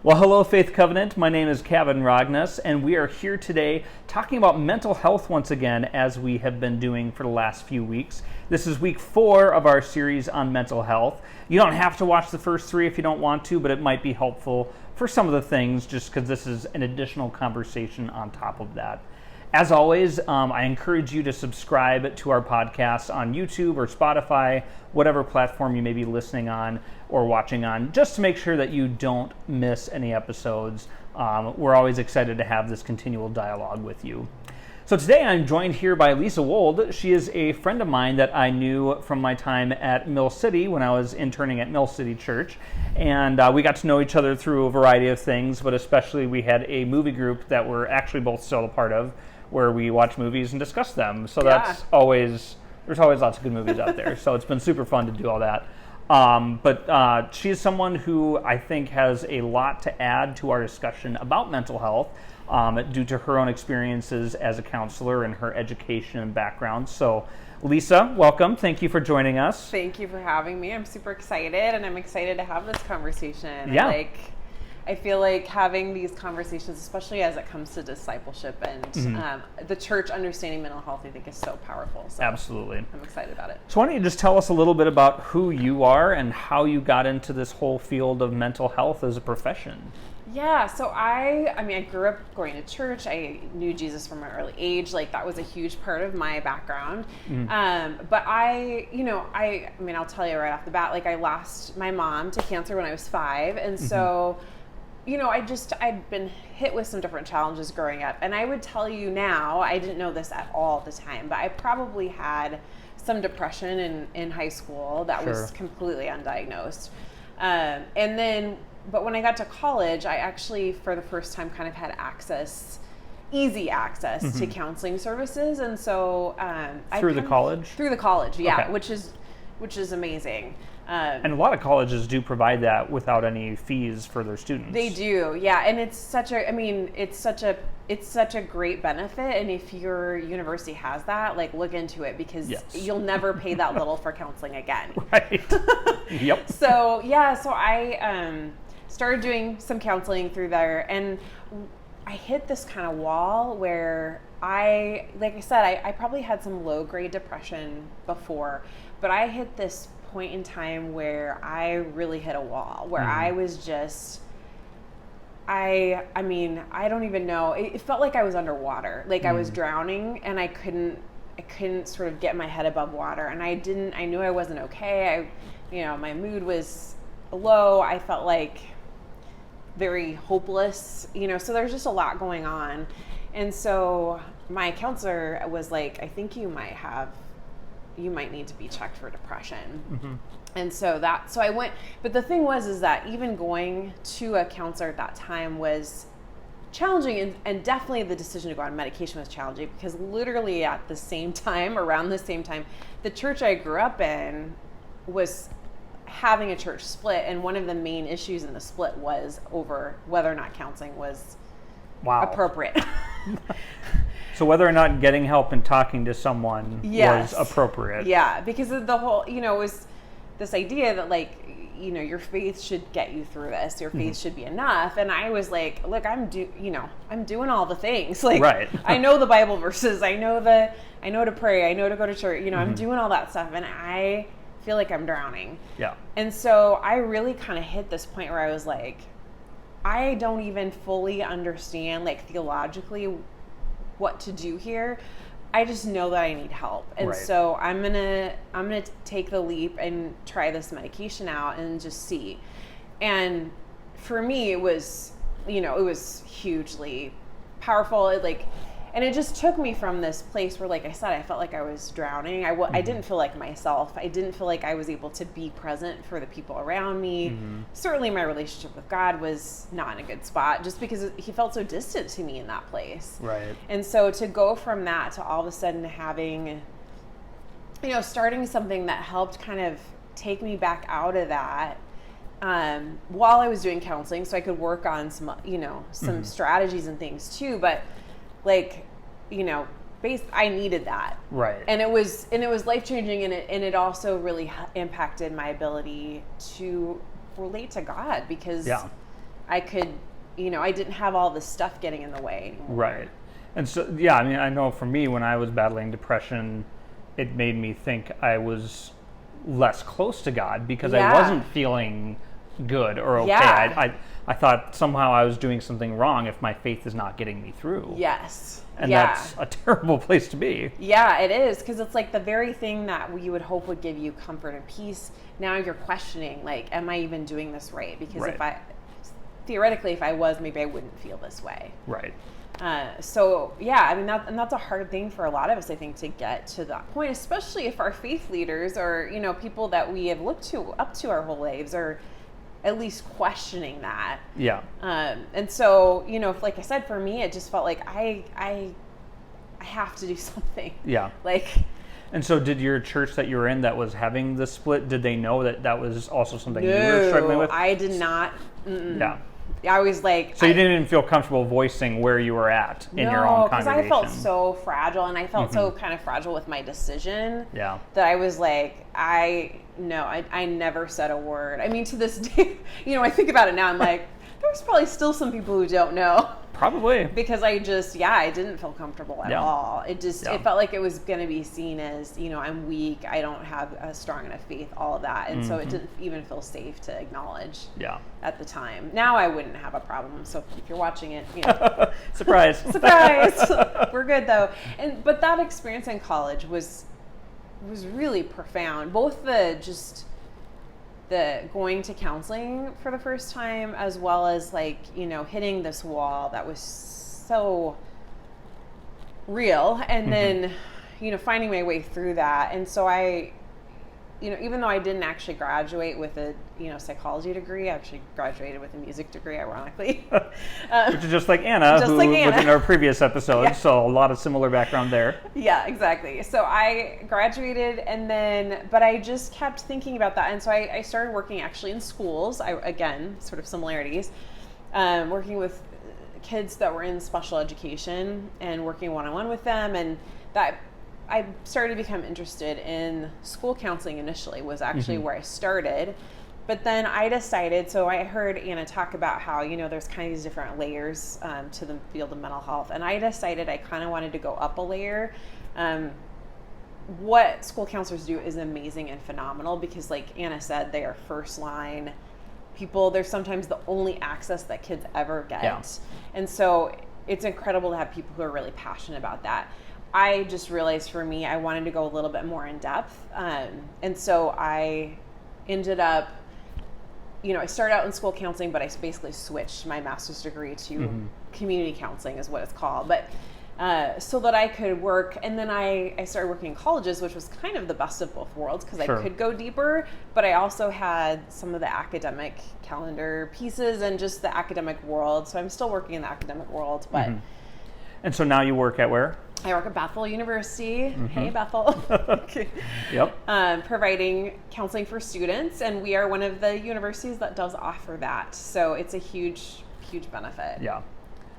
Well, hello, Faith Covenant. My name is Kevin Rognus, and we are here today talking about mental health once again, as we have been doing for the last few weeks. This is week 4 of our series on mental health. You don't have to watch the first 3 if you don't want to, but it might be helpful for some of the things just because this is an additional conversation on top of that. As always, I encourage you to subscribe to our podcast on YouTube or Spotify, whatever platform you may be listening on or watching on, just to make sure that you don't miss any episodes. We're always excited to have this continual dialogue with you. So today I'm joined here by Lisa Wold. She is a friend of mine that I knew from my time at Mill City when I was interning at Mill City Church. And we got to know each other through a variety of things, but especially we had a movie group that we're actually both still a part of, where we watch movies and discuss them. So there's always lots of good movies out there. So it's been super fun to do all that. But she is someone who I think has a lot to add to our discussion about mental health due to her own experiences as a counselor and her education and background. So Lisa, welcome. Thank you for joining us. Thank you for having me. I'm super excited, and I'm excited to have this conversation. Yeah. I feel like having these conversations, especially as it comes to discipleship and the church understanding mental health, I think is so powerful. So absolutely. I'm excited about it. So why don't you just tell us a little bit about who you are and how you got into this whole field of mental health as a profession? Yeah, so I grew up going to church. I knew Jesus from an early age. Like, that was a huge part of my background. But I'll tell you right off the bat, like, I lost my mom to cancer when I was 5. And so, I'd been hit with some different challenges growing up. And I would tell you now, I didn't know this at all at the time, but I probably had some depression in high school that was completely undiagnosed. But when I got to college, I actually, for the first time, kind of had easy access to counseling services. And so Through the college, yeah, okay. which is amazing. And a lot of colleges do provide that without any fees for their students. They do, yeah, and it's such a great benefit. And if your university has that, like, look into it, because you'll never pay that little for counseling again. Right. Yep. So I started doing some counseling through there, and I hit this kind of wall where I probably had some low-grade depression before, but I hit this point in time where I really hit a wall, where I was just, I don't even know. It felt like I was underwater, like I was drowning, and I couldn't sort of get my head above water, and I knew I wasn't okay. My mood was low. I felt like very hopeless, so there's just a lot going on. And so my counselor was like, I think you might need to be checked for depression. And so I went, but the thing was that even going to a counselor at that time was challenging, and definitely the decision to go on medication was challenging, because literally around the same time, the church I grew up in was having a church split, and one of the main issues in the split was over whether or not counseling was appropriate. So whether or not getting help and talking to someone was appropriate. Yeah, because of the whole, it was this idea that, like, your faith should get you through this. Your faith should be enough. And I was like, look, I'm doing all the things. Like, right. I know the Bible verses. I know to pray. I know to go to church. I'm doing all that stuff, and I feel like I'm drowning. Yeah. And so I really kind of hit this point where I was like, I don't even fully understand, like, theologically what to do here. I just know that I need help. And so I'm gonna take the leap and try this medication out and just see. And for me, it was hugely powerful. And it just took me from this place where, like I said, I felt like I was drowning. I didn't feel like myself. I didn't feel like I was able to be present for the people around me. Certainly my relationship with God was not in a good spot, just because he felt so distant to me in that place. Right. And so to go from that to all of a sudden having, starting something that helped kind of take me back out of that, while I was doing counseling, so I could work on some strategies and things too, but I needed that. Right. And it was life-changing, and it also really impacted my ability to relate to God, because I could, I didn't have all this stuff getting in the way anymore. Right. And so, yeah, I mean, I know for me, when I was battling depression, it made me think I was less close to God because I wasn't feeling good or okay. Yeah. I thought somehow I was doing something wrong if my faith is not getting me through. Yes. And that's a terrible place to be. Yeah, it is, because it's like the very thing that you would hope would give you comfort and peace. Now you're questioning, like, am I even doing this right? Because theoretically, if I was, maybe I wouldn't feel this way. Right. So yeah, I mean, that's a hard thing for a lot of us, I think, to get to that point, especially if our faith leaders or, people that we have looked to up to our whole lives are at least questioning that. Yeah. And so, like I said, for me, it just felt like I have to do something. Yeah. And so did your church that you were in that was having the split, did they know that was also something you were struggling with? I did not. Yeah. I was like... So you didn't even feel comfortable voicing where you were at in your own congregation? No, because I felt so fragile, and I felt so kind of fragile with my decision. Yeah. That I was like, I never said a word. I mean, to this day, I think about it now, I'm like, there's probably still some people who don't know. Probably. Because I didn't feel comfortable at all. It felt like it was going to be seen as, I'm weak, I don't have a strong enough faith, all of that. And so it didn't even feel safe to acknowledge at the time. Now I wouldn't have a problem. So if you're watching it, Surprise. Surprise. We're good though. But that experience in college was really profound. Both the going to counseling for the first time, as well as hitting this wall that was so real, and then finding my way through that. And so I even though I didn't actually graduate with a psychology degree, I actually graduated with a music degree, ironically. Which is just like Anna, was in our previous episode, so a lot of similar background there. Yeah, exactly. So I graduated, but I just kept thinking about that, and so I started working actually in schools. Again, sort of similarities, working with kids that were in special education and working one-on-one with them, and that I started to become interested in school counseling. Initially was actually where I started, but then I decided, so I heard Anna talk about how, there's kind of these different layers to the field of mental health, and I decided I kind of wanted to go up a layer. What school counselors do is amazing and phenomenal because, like Anna said, they are first line people. They're sometimes the only access that kids ever get. Yeah. And so it's incredible to have people who are really passionate about that. I just realized for me, I wanted to go a little bit more in depth. And so I ended up, I started out in school counseling, but I basically switched my master's degree to community counseling is what it's called. But so that I could work, and then I started working in colleges, which was kind of the best of both worlds because I could go deeper, but I also had some of the academic calendar pieces and just the academic world. So I'm still working in the academic world, but. And so now you work at where? I work at Bethel University. Hey, Bethel. Yep. Providing counseling for students, and we are one of the universities that does offer that. So it's a huge, huge benefit. Yeah,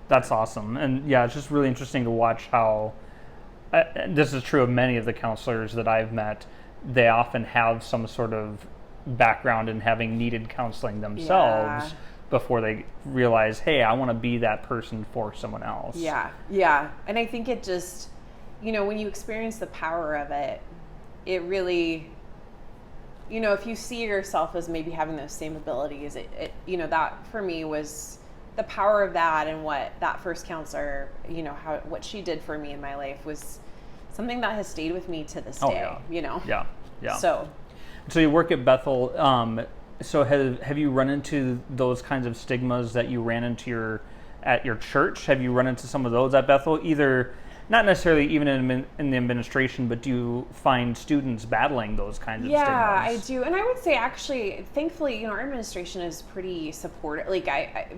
that's awesome. And yeah, it's just really interesting to watch how, this is true of many of the counselors that I've met, they often have some sort of background in having needed counseling themselves before they realize, hey, I want to be that person for someone else. Yeah. And I think it just, when you experience the power of it, it really, if you see yourself as maybe having those same abilities, it that for me was the power of that, and what that first counselor, what she did for me in my life was something that has stayed with me to this day, Yeah. So you work at Bethel. So have you run into those kinds of stigmas that you ran into at your church? Have you run into some of those at Bethel? Either, not necessarily even in the administration, but do you find students battling those kinds of stigmas? Yeah, I do. And I would say, actually, thankfully, our administration is pretty supportive. Like,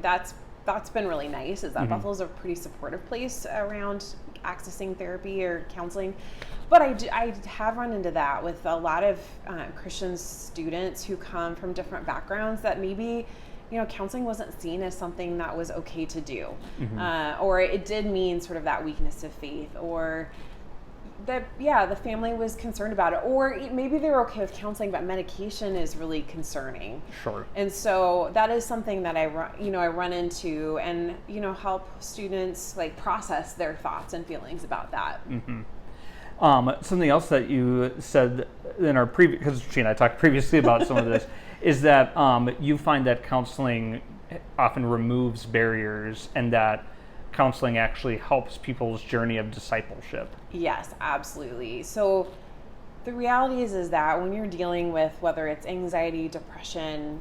that's been really nice, is that Bethel is a pretty supportive place around accessing therapy or counseling. But I have run into that with a lot of Christian students who come from different backgrounds that maybe, counseling wasn't seen as something that was okay to do. Or it did mean sort of that weakness of faith, or, the family was concerned about it, or maybe they're okay with counseling, but medication is really concerning. Sure. And so that is something that I run into, and help students like process their thoughts and feelings about that. Mm-hmm. Something else that you said in our previous, because she and I talked previously about some of this, is that you find that counseling often removes barriers, and that counseling actually helps people's journey of discipleship. Yes, absolutely. So the reality is that when you're dealing with, whether it's anxiety, depression,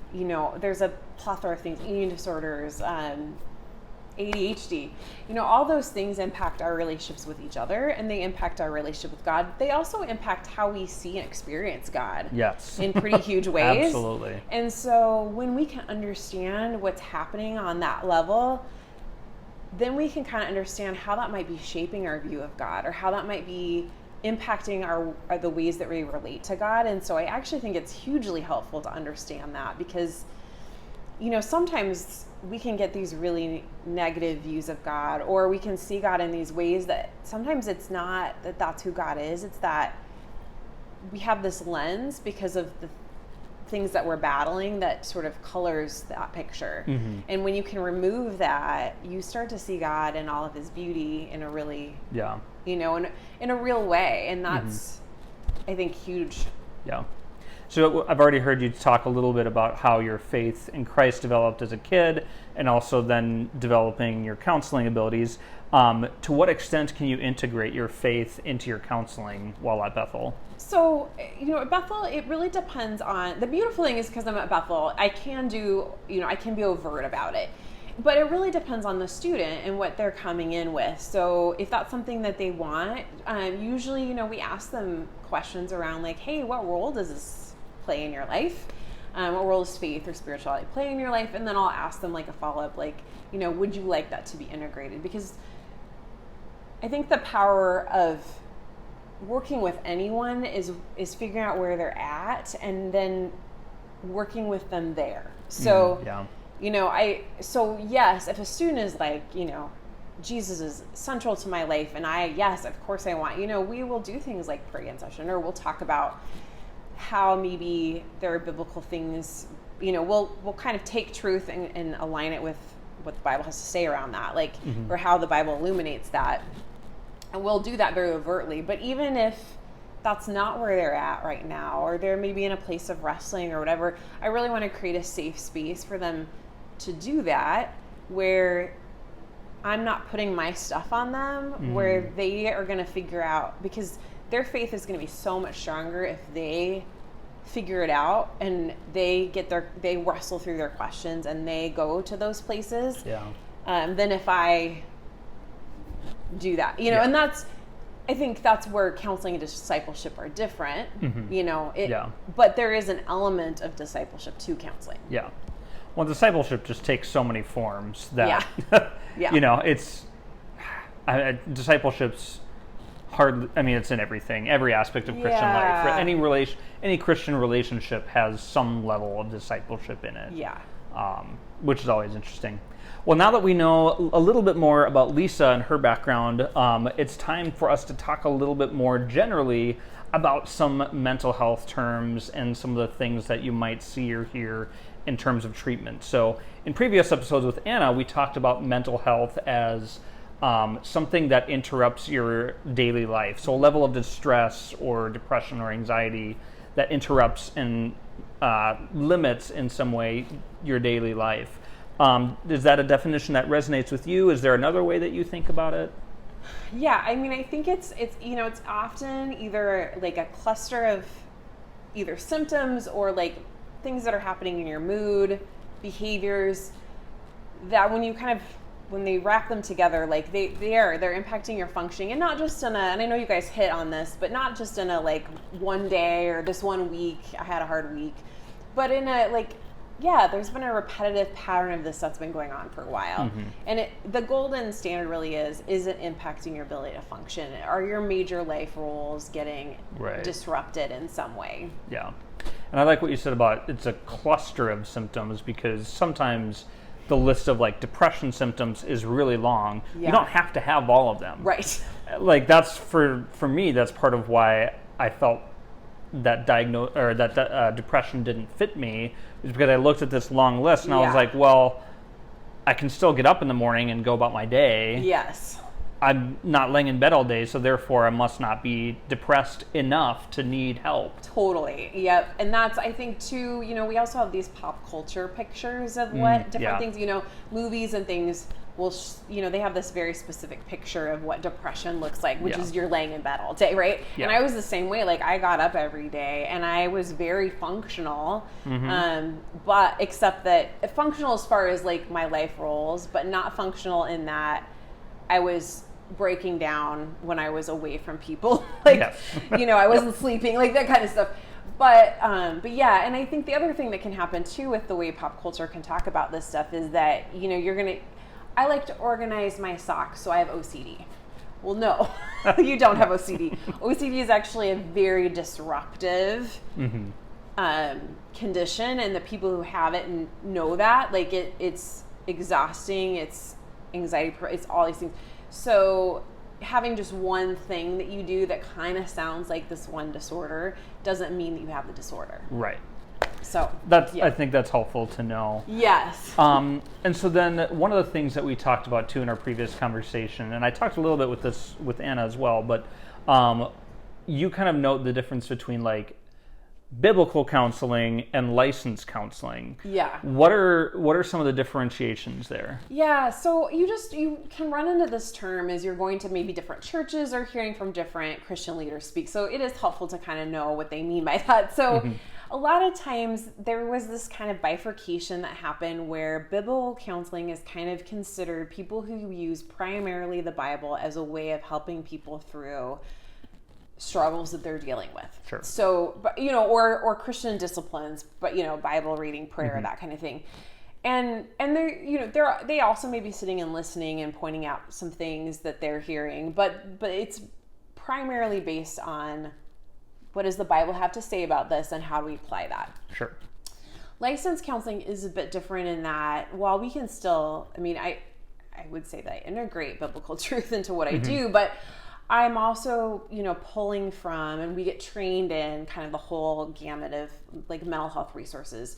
there's a plethora of things, eating disorders, ADHD, all those things impact our relationships with each other, and they impact our relationship with God. They also impact how we see and experience God. Yes. In pretty huge ways. Absolutely. And so when we can understand what's happening on that level, then we can kind of understand how that might be shaping our view of God, or how that might be impacting the ways that we relate to God. And so I actually think it's hugely helpful to understand that, because sometimes we can get these really negative views of God, or we can see God in these ways that sometimes it's not that that's who God is. It's that we have this lens because of the things that we're battling that sort of colors that picture. Mm-hmm. And when you can remove that, you start to see God in all of his beauty in a really, in a real way. And that's, I think, huge. Yeah. So I've already heard you talk a little bit about how your faith in Christ developed as a kid, and also then developing your counseling abilities. To what extent can you integrate your faith into your counseling while at Bethel? So, at Bethel, it really depends on, the beautiful thing is because I'm at Bethel, I can be overt about it. But it really depends on the student and what they're coming in with. So if that's something that they want, usually, we ask them questions around like, hey, what role does this play in your life? What role does faith or spirituality play in your life? And then I'll ask them like a follow-up, like, would you like that to be integrated? Because I think the power of working with anyone is figuring out where they're at and then working with them there. So, yes, if a student is like, Jesus is central to my life, and of course I want, we will do things like pray in session, or we'll talk about how maybe there are biblical things, we'll kind of take truth and align it with what the Bible has to say around that, like, or how the Bible illuminates that. And we'll do that very overtly. But even if that's not where they're at right now, or they're maybe in a place of wrestling or whatever, I really want to create a safe space for them to do that, where I'm not putting my stuff on them, where they are going to figure out, because their faith is going to be so much stronger if they figure it out and they wrestle through their questions and they go to those places, than if I do that, and I think that's where counseling and discipleship are different, but there is an element of discipleship to counseling. Yeah. Well, discipleship just takes so many forms that, it's, discipleship's hard. I mean, it's in everything, every aspect of Christian life. Any Christian relationship has some level of discipleship in it. Yeah. Which is always interesting. Well, now that we know a little bit more about Lisa and her background, it's time for us to talk a little bit more generally about some mental health terms and some of the things that you might see or hear in terms of treatment. So in previous episodes with Anna, we talked about mental health as something that interrupts your daily life. So a level of distress or depression or anxiety that interrupts and limits in some way your daily life. Is that a definition that resonates with you? Is there another way that you think about it? Yeah, I mean, I think it's often either like a cluster of either symptoms or like things that are happening in your mood, behaviors, that when they wrap them together, like they're impacting your functioning, and not just and I know you guys hit on this, but not just in a like one day or this 1 week, I had a hard week, but in a there's been a repetitive pattern of this that's been going on for a while. And the golden standard really is it impacting your ability to function? Are your major life roles getting disrupted in some way? Yeah. And I like what you said about it's a cluster of symptoms, because sometimes the list of like depression symptoms is really long. You don't have to have all of them. Right. like that's for me, that's part of why I felt that depression didn't fit me, is because I looked at this long list and I was like, well, I can still get up in the morning and go about my day. Yes. I'm not laying in bed all day, so therefore I must not be depressed enough to need help. Totally. Yep. And that's, I think, too, we also have these pop culture pictures of what different things, movies and things will, they have this very specific picture of what depression looks like, which is you're laying in bed all day, right? Yeah. And I was the same way. Like, I got up every day and I was very functional, but except that functional as far as like my life roles, but not functional in that I was breaking down when I was away from people. I wasn't sleeping, like that kind of stuff. But yeah, and I think the other thing that can happen too with the way pop culture can talk about this stuff is that, I like to organize my socks, so I have OCD. Well, no, you don't have OCD. OCD is actually a very disruptive condition, and the people who have it know that. Like, it's exhausting, it's anxiety, it's all these things. So having just one thing that you do that kind of sounds like this one disorder doesn't mean that you have the disorder. Right. So I think that's helpful to know. Yes. And so then one of the things that we talked about too in our previous conversation, and I talked a little bit with Anna as well, but you kind of note the difference between like biblical counseling and licensed counseling. Yeah. What are some of the differentiations there? Yeah, so you can run into this term as you're going to maybe different churches or hearing from different Christian leaders speak. So it is helpful to kind of know what they mean by that. So a lot of times there was this kind of bifurcation that happened where biblical counseling is kind of considered people who use primarily the Bible as a way of helping people through struggles that they're dealing with. Sure. So, but, or Christian disciplines, but, Bible reading, prayer, that kind of thing. And they also may be sitting and listening and pointing out some things that they're hearing, but it's primarily based on what does the Bible have to say about this and how do we apply that? Sure. Licensed counseling is a bit different in that while we can still, I would say that I integrate biblical truth into what I do, but I'm also, pulling from, and we get trained in kind of the whole gamut of like mental health resources.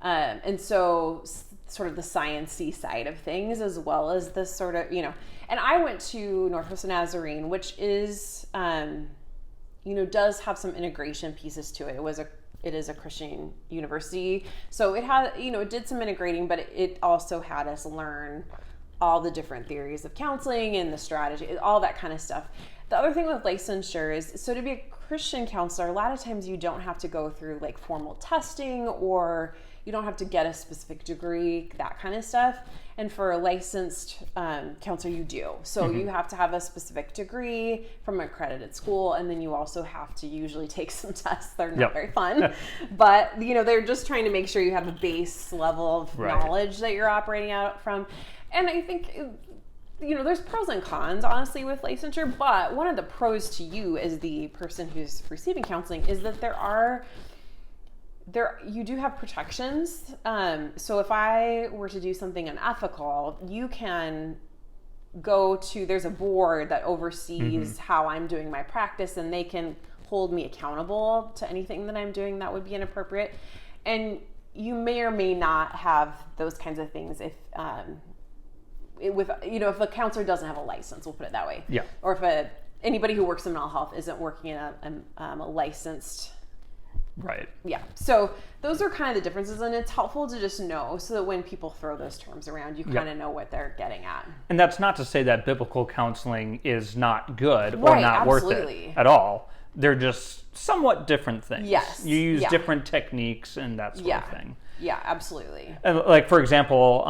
And so sort of the science-y side of things, as well as this sort of, and I went to Northwest Nazarene, which is, does have some integration pieces to it. It is a Christian university. So it had, it did some integrating, but it also had us learn all the different theories of counseling and the strategy, all that kind of stuff. The other thing with licensure is, so to be a Christian counselor, a lot of times you don't have to go through like formal testing, or you don't have to get a specific degree, that kind of stuff. And for a licensed counselor, you do. So you have to have a specific degree from an accredited school, and then you also have to usually take some tests. They're not very fun, but they're just trying to make sure you have a base level of knowledge that you're operating out from. And I think, there's pros and cons, honestly, with licensure, but one of the pros to you as the person who's receiving counseling is that you do have protections. So if I were to do something unethical, you can go to, there's a board that oversees how I'm doing my practice, and they can hold me accountable to anything that I'm doing that would be inappropriate. And you may or may not have those kinds of things if if a counselor doesn't have a license, we'll put it that way. Yeah. Or if anybody who works in mental health isn't working in a licensed. Right. Yeah. So those are kind of the differences, and it's helpful to just know so that when people throw those terms around, you kind of know what they're getting at. And that's not to say that biblical counseling is not good or not worth it at all. They're just somewhat different things. Yes. You use different techniques and that sort of thing. Yeah, absolutely. And like, for example,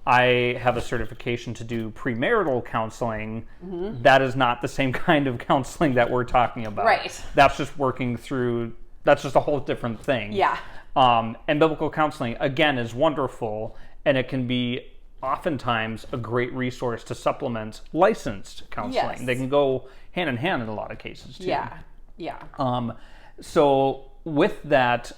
I have a certification to do premarital counseling. That is not the same kind of counseling that we're talking about. Right. That's just working through, that's just a whole different thing. Yeah. And biblical counseling, again, is wonderful, and it can be oftentimes a great resource to supplement licensed counseling. Yes. They can go hand in hand in a lot of cases, too. Yeah. So with that,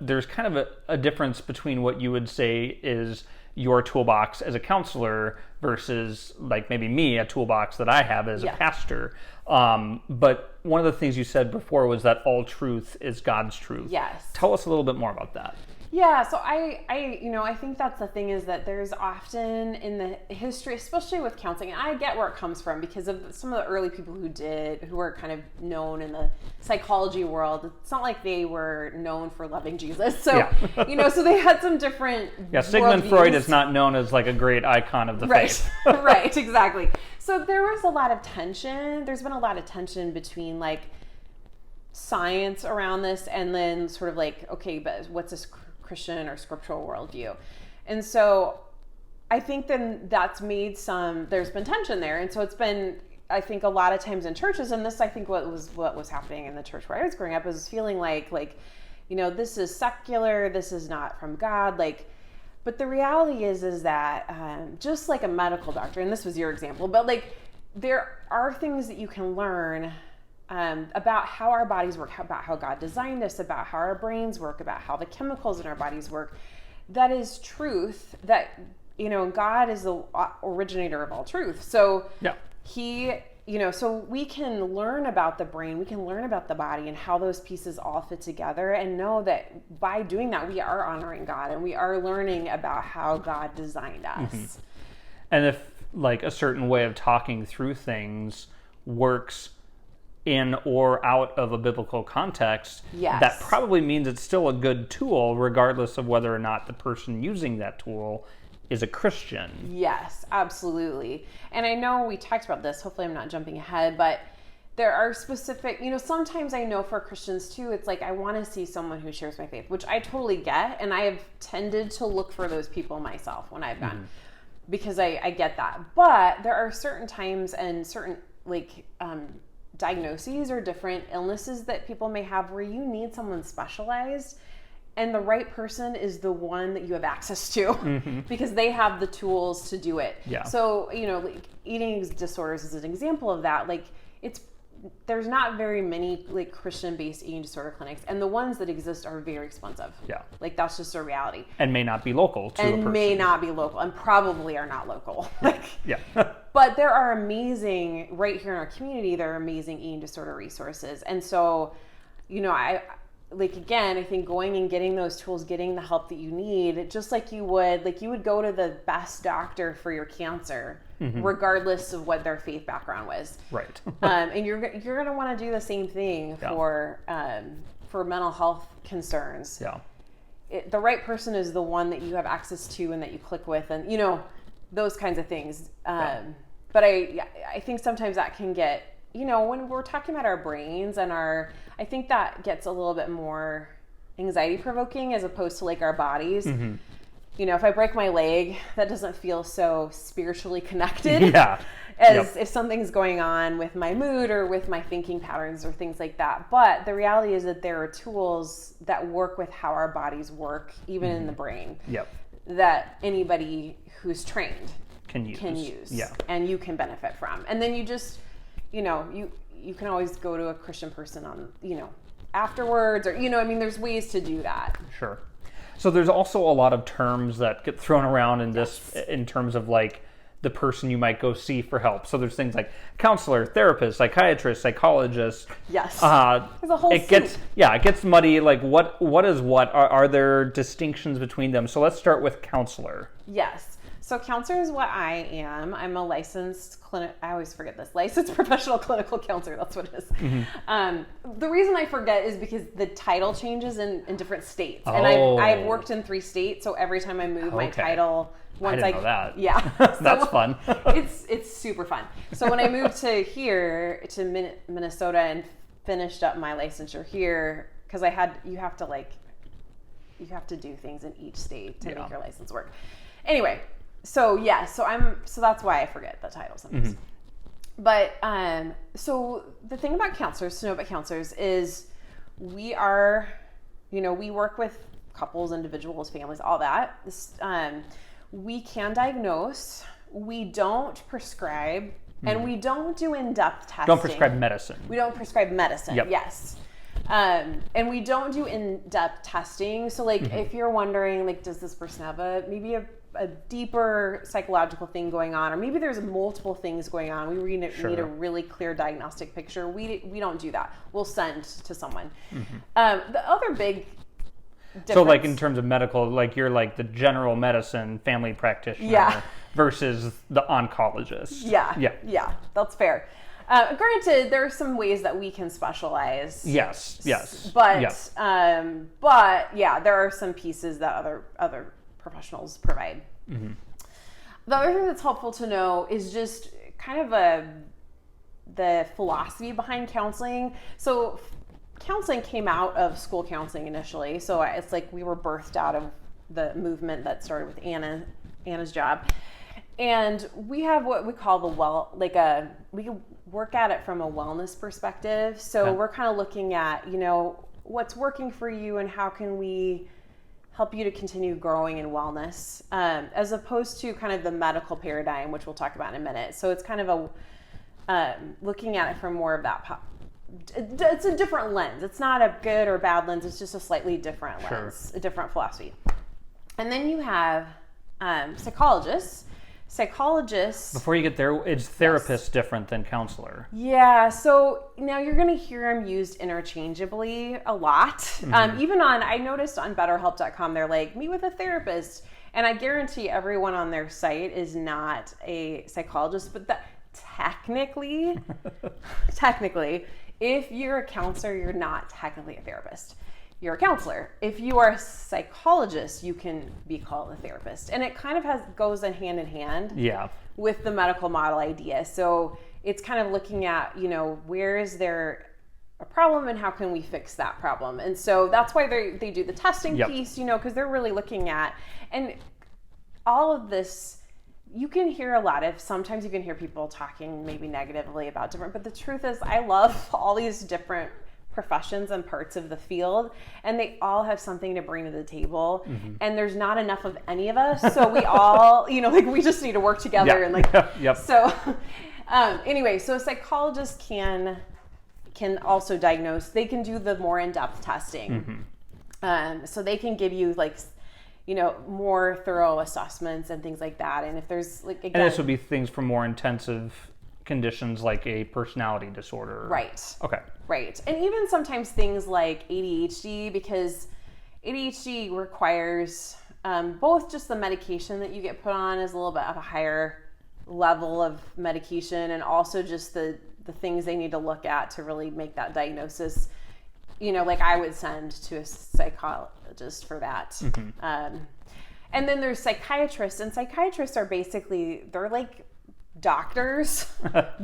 there's kind of a difference between what you would say is your toolbox as a counselor versus like maybe me, a toolbox that I have as a pastor. But one of the things you said before was that all truth is God's truth. Yes. Tell us a little bit more about that. Yeah, so I think that's the thing, is that there's often in the history, especially with counseling, and I get where it comes from because of some of the early people who were kind of known in the psychology world. It's not like they were known for loving Jesus. So, so they had some different Sigmund Freud is not known as like a great icon of the faith. Right, exactly. So there was a lot of tension. There's been a lot of tension between like science around this and then sort of like, okay, but what's this Christian or scriptural worldview? And so I think then that's made there's been tension there. And so it's been, I think, a lot of times in churches, and this, I think what was happening in the church where I was growing up, is feeling like, this is secular, this is not from God. But the reality is that just like a medical doctor, and this was your example, but like there are things that you can learn about how our bodies work, about how God designed us, about how our brains work, about how the chemicals in our bodies work. That is truth. That, God is the originator of all truth. So so we can learn about the brain, we can learn about the body and how those pieces all fit together, and know that by doing that, we are honoring God and we are learning about how God designed us. Mm-hmm. And if like a certain way of talking through things works in or out of a biblical context, that probably means it's still a good tool, regardless of whether or not the person using that tool is a Christian. Yes, absolutely. And I know we talked about this, hopefully I'm not jumping ahead, but there are specific, sometimes I know for Christians too, it's like I want to see someone who shares my faith, which I totally get. And I have tended to look for those people myself when I've gone, because I get that. But there are certain times and certain diagnoses or different illnesses that people may have where you need someone specialized, and the right person is the one that you have access to because they have the tools to do it. Yeah. So, eating disorders is an example of that. There's not very many Christian-based eating disorder clinics, and the ones that exist are very expensive. Yeah. That's just a reality. And may not be local to a person. And may not be local, and probably are not local. But there are amazing, right here in our community, there are amazing eating disorder resources. And so, I think going and getting those tools, getting the help that you need, just like you would go to the best doctor for your cancer, regardless of what their faith background was. Right. And you're going to want to do the same thing for mental health concerns. Yeah. The right person is the one that you have access to and that you click with, and those kinds of things. But I think sometimes that can get, when we're talking about our brains and I think that gets a little bit more anxiety provoking as opposed to our bodies. If I break my leg, that doesn't feel so spiritually connected as if something's going on with my mood or with my thinking patterns or things like that. But the reality is that there are tools that work with how our bodies work, even in the brain, that anybody who's trained can use and you can benefit from. And then you just, you can always go to a Christian person on, afterwards, or, there's ways to do that. Sure. So there's also a lot of terms that get thrown around in this, in terms of the person you might go see for help. So there's things like counselor, therapist, psychiatrist, psychologist. Yes. There's a whole it gets muddy. What is what? Are there distinctions between them? So let's start with counselor. Yes. So counselor is what I am. I'm a licensed licensed professional clinical counselor. That's what it is. The reason I forget is because the title changes in different states. And I've worked in 3 states, so every time I move my title, once I didn't know that. Yeah. That's fun. It's super fun. So when I moved to Minnesota and finished up my licensure here, because you have to do things in each state to make your license work. Anyway, so that's why I forget the title sometimes. But so the thing about counselors, to know about counselors, is we work with couples, individuals, families, all that. We can diagnose. We don't prescribe, and we don't do in-depth testing. Don't prescribe medicine. We don't prescribe medicine. Yep. Yes. And we don't do in-depth testing. So if you're wondering, does this person have maybe a a deeper psychological thing going on, or maybe there's multiple things going on. We need a really clear diagnostic picture. We don't do that. We'll send to someone. The other big difference, so like in terms of medical, like you're like the general medicine family practitioner versus the oncologist. Yeah, that's fair. Granted, there are some ways that we can specialize. Yes. But yeah, there are some pieces that other professionals provide. The other thing that's helpful to know is just kind of the philosophy behind counseling. So counseling came out of school counseling initially. So it's like we were birthed out of the movement that started with Anna's job. And we have what we call we work at it from a wellness perspective. So we're kind of looking at, what's working for you and how can we help you to continue growing in wellness, as opposed to kind of the medical paradigm, which we'll talk about in a minute. So it's kind of looking at it from more of that it's a different lens. It's not a good or bad lens. It's just a slightly different lens, a different philosophy. And then you have psychologists. Before you get there, is therapist different than counselor? Yeah, so now you're going to hear them used interchangeably a lot. Even I noticed on BetterHelp.com, they're like, meet with a therapist. And I guarantee everyone on their site is not a psychologist, but technically, if you're a counselor, you're not technically a therapist. You're a counselor. If you are a psychologist, you can be called a therapist. And it kind of goes hand in hand with the medical model idea. So it's kind of looking at, where is there a problem and how can we fix that problem? And so that's why they do the testing piece, because they're really looking at, and all of this, you can hear sometimes you can hear people talking maybe negatively about different, but the truth is I love all these different professions and parts of the field, and they all have something to bring to the table, and there's not enough of any of us, so we all we just need to work together and so anyway, so a psychologist can also diagnose. They can do the more in-depth testing, so they can give you more thorough assessments and things like that. And if there's again, and this would be things for more intensive conditions like a personality disorder. Right. Okay. Right. And even sometimes things like ADHD, because ADHD requires both just the medication that you get put on is a little bit of a higher level of medication, and also just the things they need to look at to really make that diagnosis. I would send to a psychologist for that. And then there's psychiatrists, and psychiatrists are they're like doctors,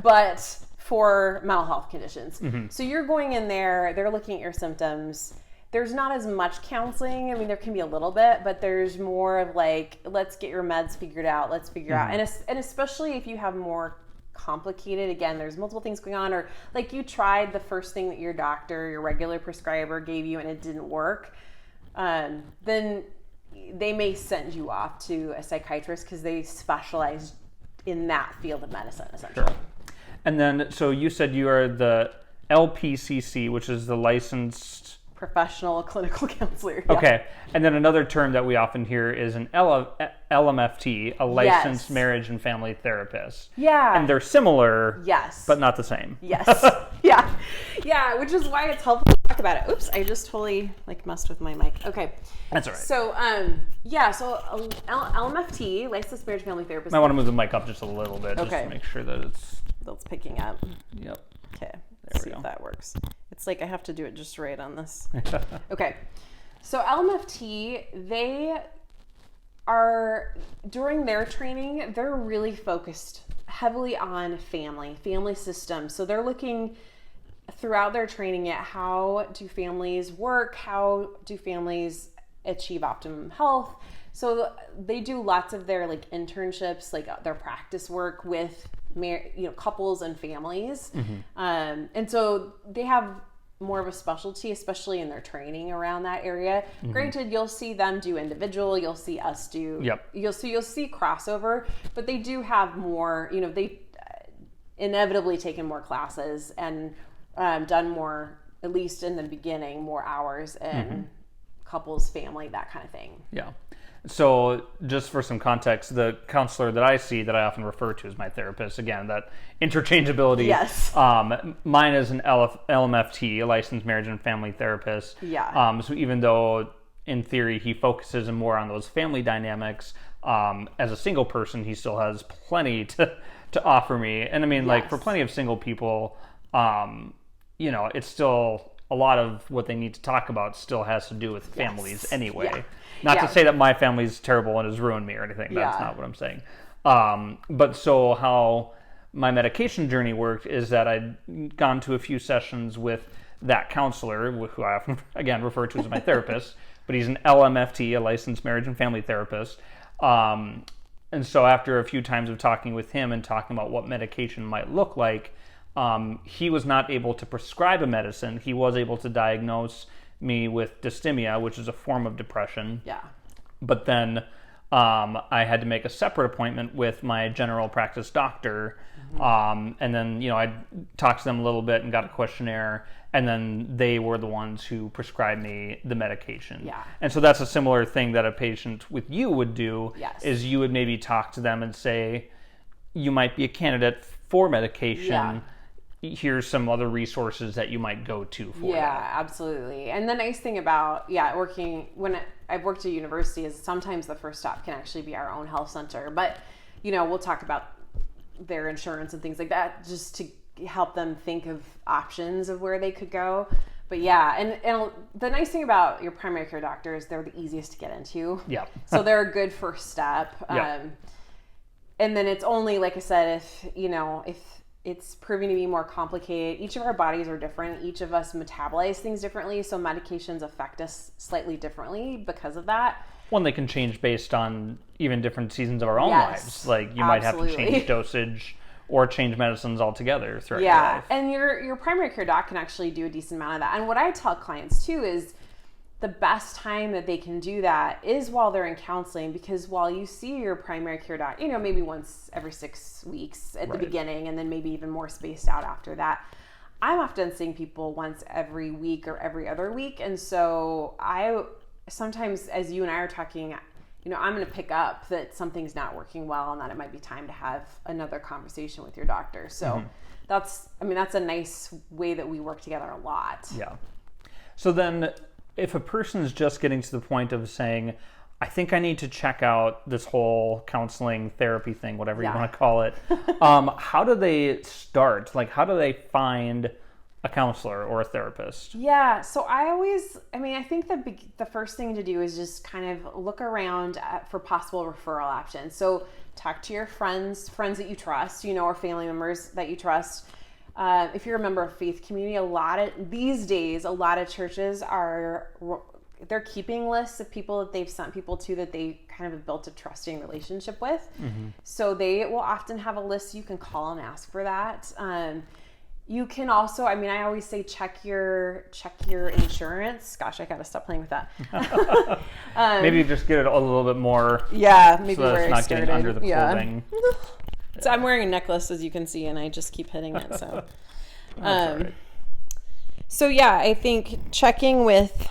but for mental health conditions. So you're going in there, they're looking at your symptoms. There's not as much counseling. I mean, there can be a little bit, but there's more of let's get your meds figured out. Let's figure out. And especially if you have more complicated, again, there's multiple things going on, or you tried the first thing that your doctor, your regular prescriber gave you and it didn't work, then they may send you off to a psychiatrist because they specialize in that field of medicine, essentially. Sure. And then, so you said you are the LPCC, which is the licensed professional clinical counselor. Yeah. Okay. And then another term that we often hear is an LMFT, a licensed marriage and family therapist. Yeah. And they're similar, yes, but not the same. Yes. Yeah, which is why it's helpful to talk about it. Oops, I just totally messed with my mic. Okay. That's all right. So, so LMFT, licensed marriage and family therapist. I want to move the mic up just a little bit, just to make sure that it's picking up. Yep. Okay. Let's see if that works. It's I have to do it just right on this. Okay. So LMFT, they are, during their training, they're really focused heavily on family systems. So they're looking throughout their training at how do families work, how do families achieve optimum health. So they do lots of their internships, their practice work with couples and families. And so they have more of a specialty, especially in their training around that area. Granted, you'll see them do individual, you'll see us do, you'll see crossover, but they do have more, they inevitably taken more classes and done more, at least in the beginning, more hours in couples, family, that kind of thing. Yeah. So just for some context, the counselor that I see that I often refer to as my therapist, again, that interchangeability. Yes. Mine is an LMFT, a licensed marriage and family therapist. Yeah. So even though in theory he focuses more on those family dynamics, as a single person, he still has plenty to offer me. And I mean, like for plenty of single people, it's still a lot of what they need to talk about still has to do with families anyway. Yeah. Not to say that my family's terrible and has ruined me or anything. That's not what I'm saying. But so how my medication journey worked is that I'd gone to a few sessions with that counselor, who I often, again, refer to as my therapist, but he's an LMFT, a licensed marriage and family therapist. And so after a few times of talking with him and talking about what medication might look like, he was not able to prescribe a medicine. He was able to diagnose me with dysthymia, which is a form of depression. Yeah. But then I had to make a separate appointment with my general practice doctor. And then, I talked to them a little bit and got a questionnaire. And then they were the ones who prescribed me the medication. Yeah. And so that's a similar thing that a patient with you would do. Yes. Is you would maybe talk to them and say, you might be a candidate for medication. Yeah. Here's some other resources that you might go to for that. Absolutely. And the nice thing about when I've worked at university is sometimes the first stop can actually be our own health center, but we'll talk about their insurance and things like that just to help them think of options of where they could go. But and the nice thing about your primary care doctor is they're the easiest to get into. Yeah. So they're a good first step. Yeah. And then it's only, like I said, if it's proving to be more complicated. Each of our bodies are different. Each of us metabolize things differently. So medications affect us slightly differently because of that. One, they can change based on even different seasons of our own lives. Like you might have to change dosage or change medicines altogether throughout your life. And your primary care doc can actually do a decent amount of that. And what I tell clients too is the best time that they can do that is while they're in counseling, because while you see your primary care doc, maybe once every 6 weeks at the beginning and then maybe even more spaced out after that, I'm often seeing people once every week or every other week. And so I sometimes, as you and I are talking, I'm going to pick up that something's not working well and that it might be time to have another conversation with your doctor. So that's a nice way that we work together a lot. Yeah. So then if a person's just getting to the point of saying, I think I need to check out this whole counseling therapy thing, whatever you want to call it, how do they start? Like, how do they find a counselor or a therapist? Yeah, so I think the first thing to do is just kind of look around for possible referral options. So talk to your friends that you trust, or family members that you trust. If you're a member of faith community, these days, a lot of churches they're keeping lists of people that they've sent people to that they kind of have built a trusting relationship with. So they will often have a list. You can call and ask for that. You can also, I always say check your insurance. Gosh, I gotta stop playing with that. Maybe just get it a little bit more. Yeah, maybe so that where it's not getting under the clothing. So I'm wearing a necklace, as you can see, and I just keep hitting it. So, right. So yeah, I think checking with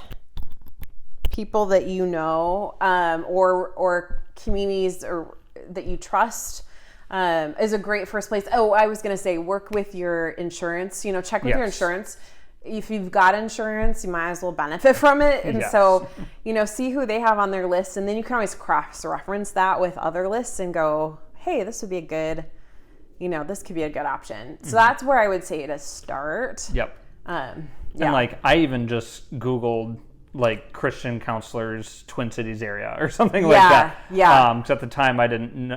people that you know, or communities or that you trust, is a great first place. Oh, I was going to say, work with your insurance. Check with your insurance. If you've got insurance, you might as well benefit from it. And so, see who they have on their list, and then you can always cross-reference that with other lists and go, hey, this would be a good, this could be a good option. So that's where I would say to start. Yep. And I even just Googled Christian counselors, Twin Cities area or something like that. Yeah. Because at the time I didn't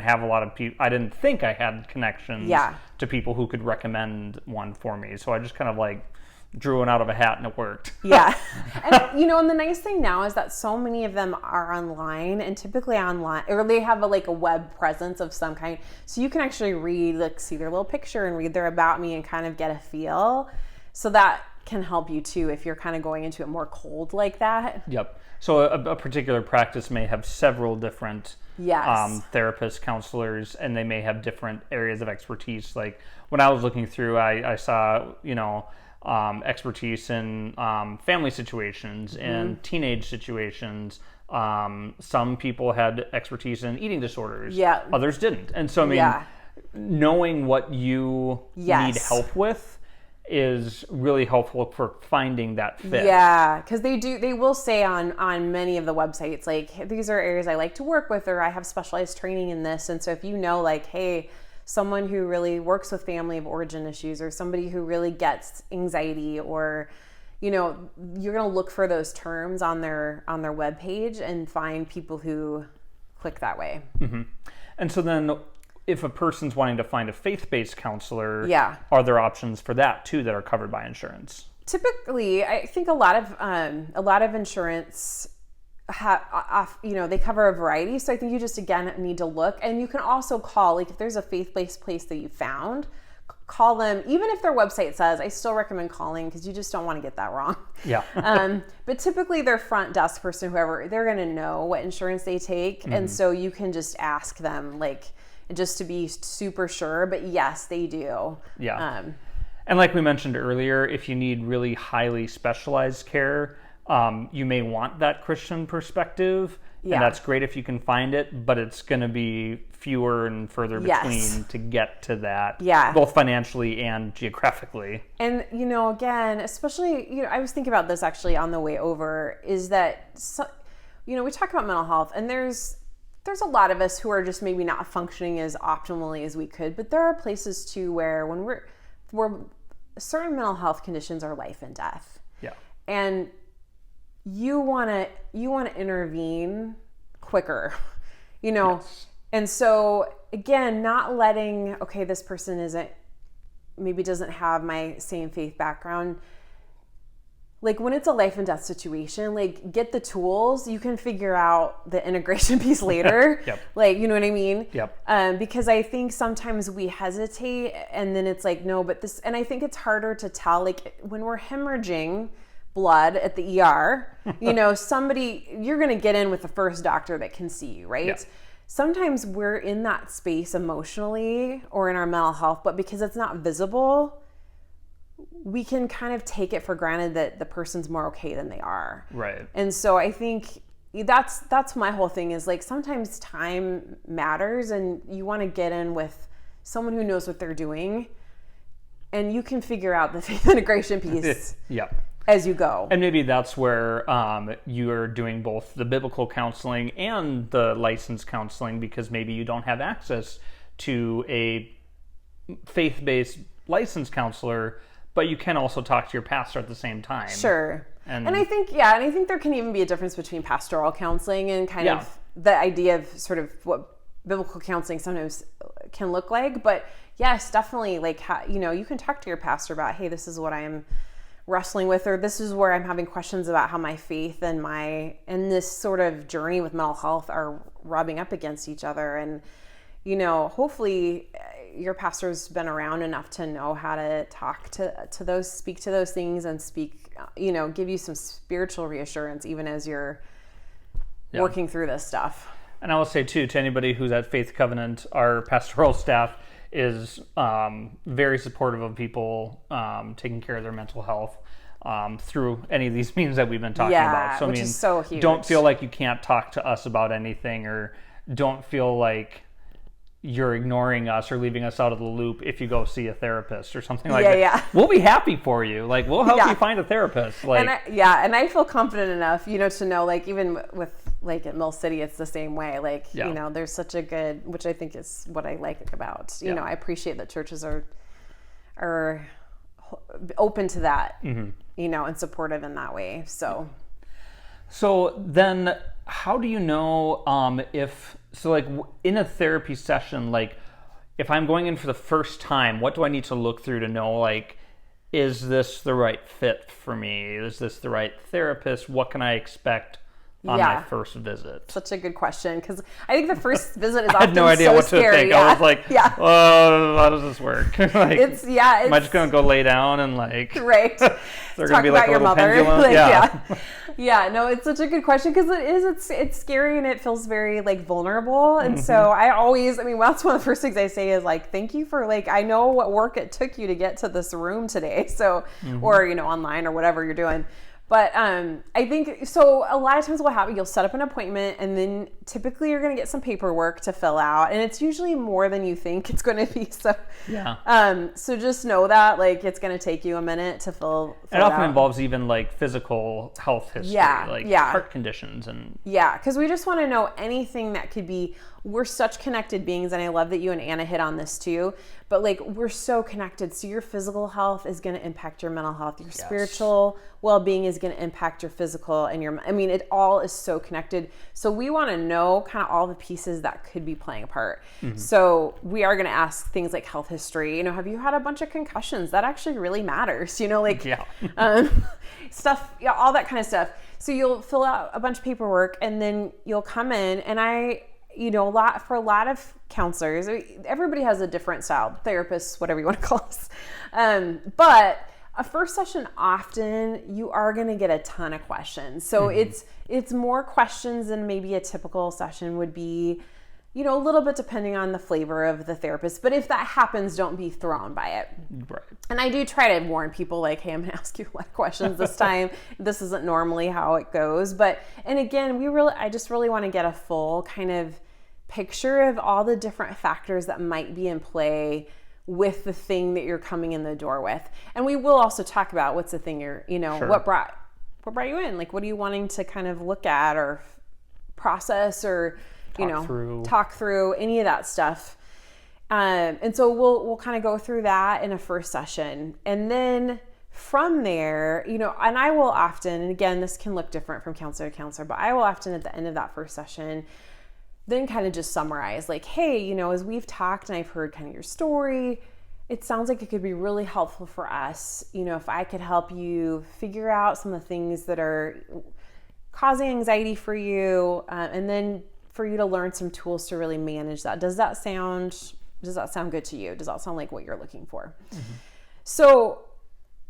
have a lot of people. I didn't think I had connections to people who could recommend one for me. So I just kind of drew one out of a hat and it worked. Yeah. And and the nice thing now is that so many of them are online, and typically online, or they have a web presence of some kind. So you can actually read, see their little picture and read their about me and kind of get a feel. So that can help you too if you're kind of going into it more cold like that. Yep. So a particular practice may have several different therapists, counselors, and they may have different areas of expertise. Like when I was looking through, I saw, expertise in family situations and teenage situations. Some people had expertise in eating disorders. Yeah. Others didn't. And so, I mean, knowing what you need help with is really helpful for finding that fit. Yeah, because they will say on many of the websites, like, these are areas I like to work with, or I have specialized training in this. And so if you know, like, hey, someone who really works with family of origin issues, or somebody who really gets anxiety, or, you know, you're going to look for those terms on their webpage and find people who click that way. Mm-hmm. And so then, if a person's wanting to find a faith-based counselor, are there options for that too that are covered by insurance? Typically, I think a lot of insurance they cover a variety. So I think you just, again, need to look, and you can also call, like, if there's a faith-based place that you found, call them. Even if their website says, I still recommend calling, because you just don't want to get that wrong. Yeah. But typically their front desk person, whoever, they're going to know what insurance they take. And so you can just ask them, like, just to be super sure, but yes, they do. Yeah. And like we mentioned earlier, if you need really highly specialized care, you may want that Christian perspective, and that's great if you can find it, but it's going to be fewer and further between to get to that, both financially and geographically. And, you know, again, especially, you know, I was thinking about this actually on the way over, is that, you know, we talk about mental health, and there's a lot of us who are just maybe not functioning as optimally as we could, but there are places too where where certain mental health conditions are life and death. Yeah. And you want to intervene quicker, you know? Yes. And so again, not letting, okay, this person maybe doesn't have my same faith background. Like, when it's a life and death situation, like, get the tools. You can figure out the integration piece later. Like, you know what I mean? Because I think sometimes we hesitate, and then it's like, no, but this, and I think it's harder to tell, like, when we're hemorrhaging blood at the ER, you know, you're going to get in with the first doctor that can see you, right? Sometimes we're in that space emotionally or in our mental health, but because it's not visible, we can kind of take it for granted that the person's more okay than they are. Right. And so I think that's my whole thing, is like, sometimes time matters, and you want to get in with someone who knows what they're doing, and you can figure out the faith integration piece as you go. And maybe that's where you are doing both the biblical counseling and the licensed counseling, because maybe you don't have access to a faith-based licensed counselor, but you can also talk to your pastor at the same time. Sure. And I think, there can even be a difference between pastoral counseling and kind of the idea of sort of what biblical counseling sometimes can look like. But yes, definitely, like, you know, you can talk to your pastor about, hey, this is what I'm wrestling with, or this is where I'm having questions about how my faith and this sort of journey with mental health are rubbing up against each other. And, you know, hopefully your pastor's been around enough to know how to talk speak to those things, and you know, give you some spiritual reassurance even as you're working through this stuff. And I will say too, to anybody who's at Faith Covenant, our pastoral staff is very supportive of people taking care of their mental health through any of these means that we've been talking about. So, which is so huge. Don't feel like you can't talk to us about anything, or don't feel like you're ignoring us or leaving us out of the loop if you go see a therapist or something like that. Yeah. We'll be happy for you. Like, we'll help you find a therapist. Like, and I feel confident enough, you know, to know, like, even with, like, at Mill City, it's the same way. Like, you know, there's such a good, which I think is what I like about, you know, I appreciate that churches are open to that, you know, and supportive in that way. So then how do you know like in a therapy session, like if I'm going in for the first time, what do I need to look through to know, like, is this the right fit for me? Is this the right therapist? What can I expect on my first visit? Such a good question, because I think the first visit is often I had no idea so what scary. to think. I was like, oh, how does this work? Like, am I just going to go lay down and, like, right? they're going to be like a little pendulum? Yeah, no, it's such a good question because it's scary and it feels very like vulnerable. And so that's one of the first things I say is like, thank you for like, I know what work it took you to get to this room today. So, or, online or whatever you're doing. But I think, so a lot of times what happens, you'll set up an appointment and then typically you're going to get some paperwork to fill out. And it's usually more than you think it's going to be. So, so just know that like it's going to take you a minute to fill it often out. Involves even like physical health history, heart conditions. And because we just want to know anything that could be, we're such connected beings. And I love that you and Anna hit on this too. But like, we're so connected. So your physical health is going to impact your mental health. Your spiritual well-being is going to impact your physical and it all is so connected. So we want to know kind of all the pieces that could be playing a part. So we are going to ask things like health history. Have you had a bunch of concussions? That actually really matters, stuff, all that kind of stuff. So you'll fill out a bunch of paperwork and then you'll come in and for a lot of counselors, everybody has a different style, therapists, whatever you want to call us. But a first session, often you are going to get a ton of questions. So it's more questions than maybe a typical session would be, a little bit depending on the flavor of the therapist. But if that happens, don't be thrown by it. Right. And I do try to warn people like, hey, I'm going to ask you a lot of questions this time. This isn't normally how it goes. And again, I just really want to get a full kind of picture of all the different factors that might be in play with the thing that you're coming in the door with. And we will also talk about what's the thing what brought you in? Like, what are you wanting to kind of look at or process or, talk through any of that stuff. And so we'll kind of go through that in a first session. And then from there, and I will often, and again, this can look different from counselor to counselor, but I will often at the end of that first session then kind of just summarize like, hey, as we've talked and I've heard kind of your story, it sounds like it could be really helpful for us, if I could help you figure out some of the things that are causing anxiety for you, and then for you to learn some tools to really manage that. Does that sound good to you? Does that sound like what you're looking for? So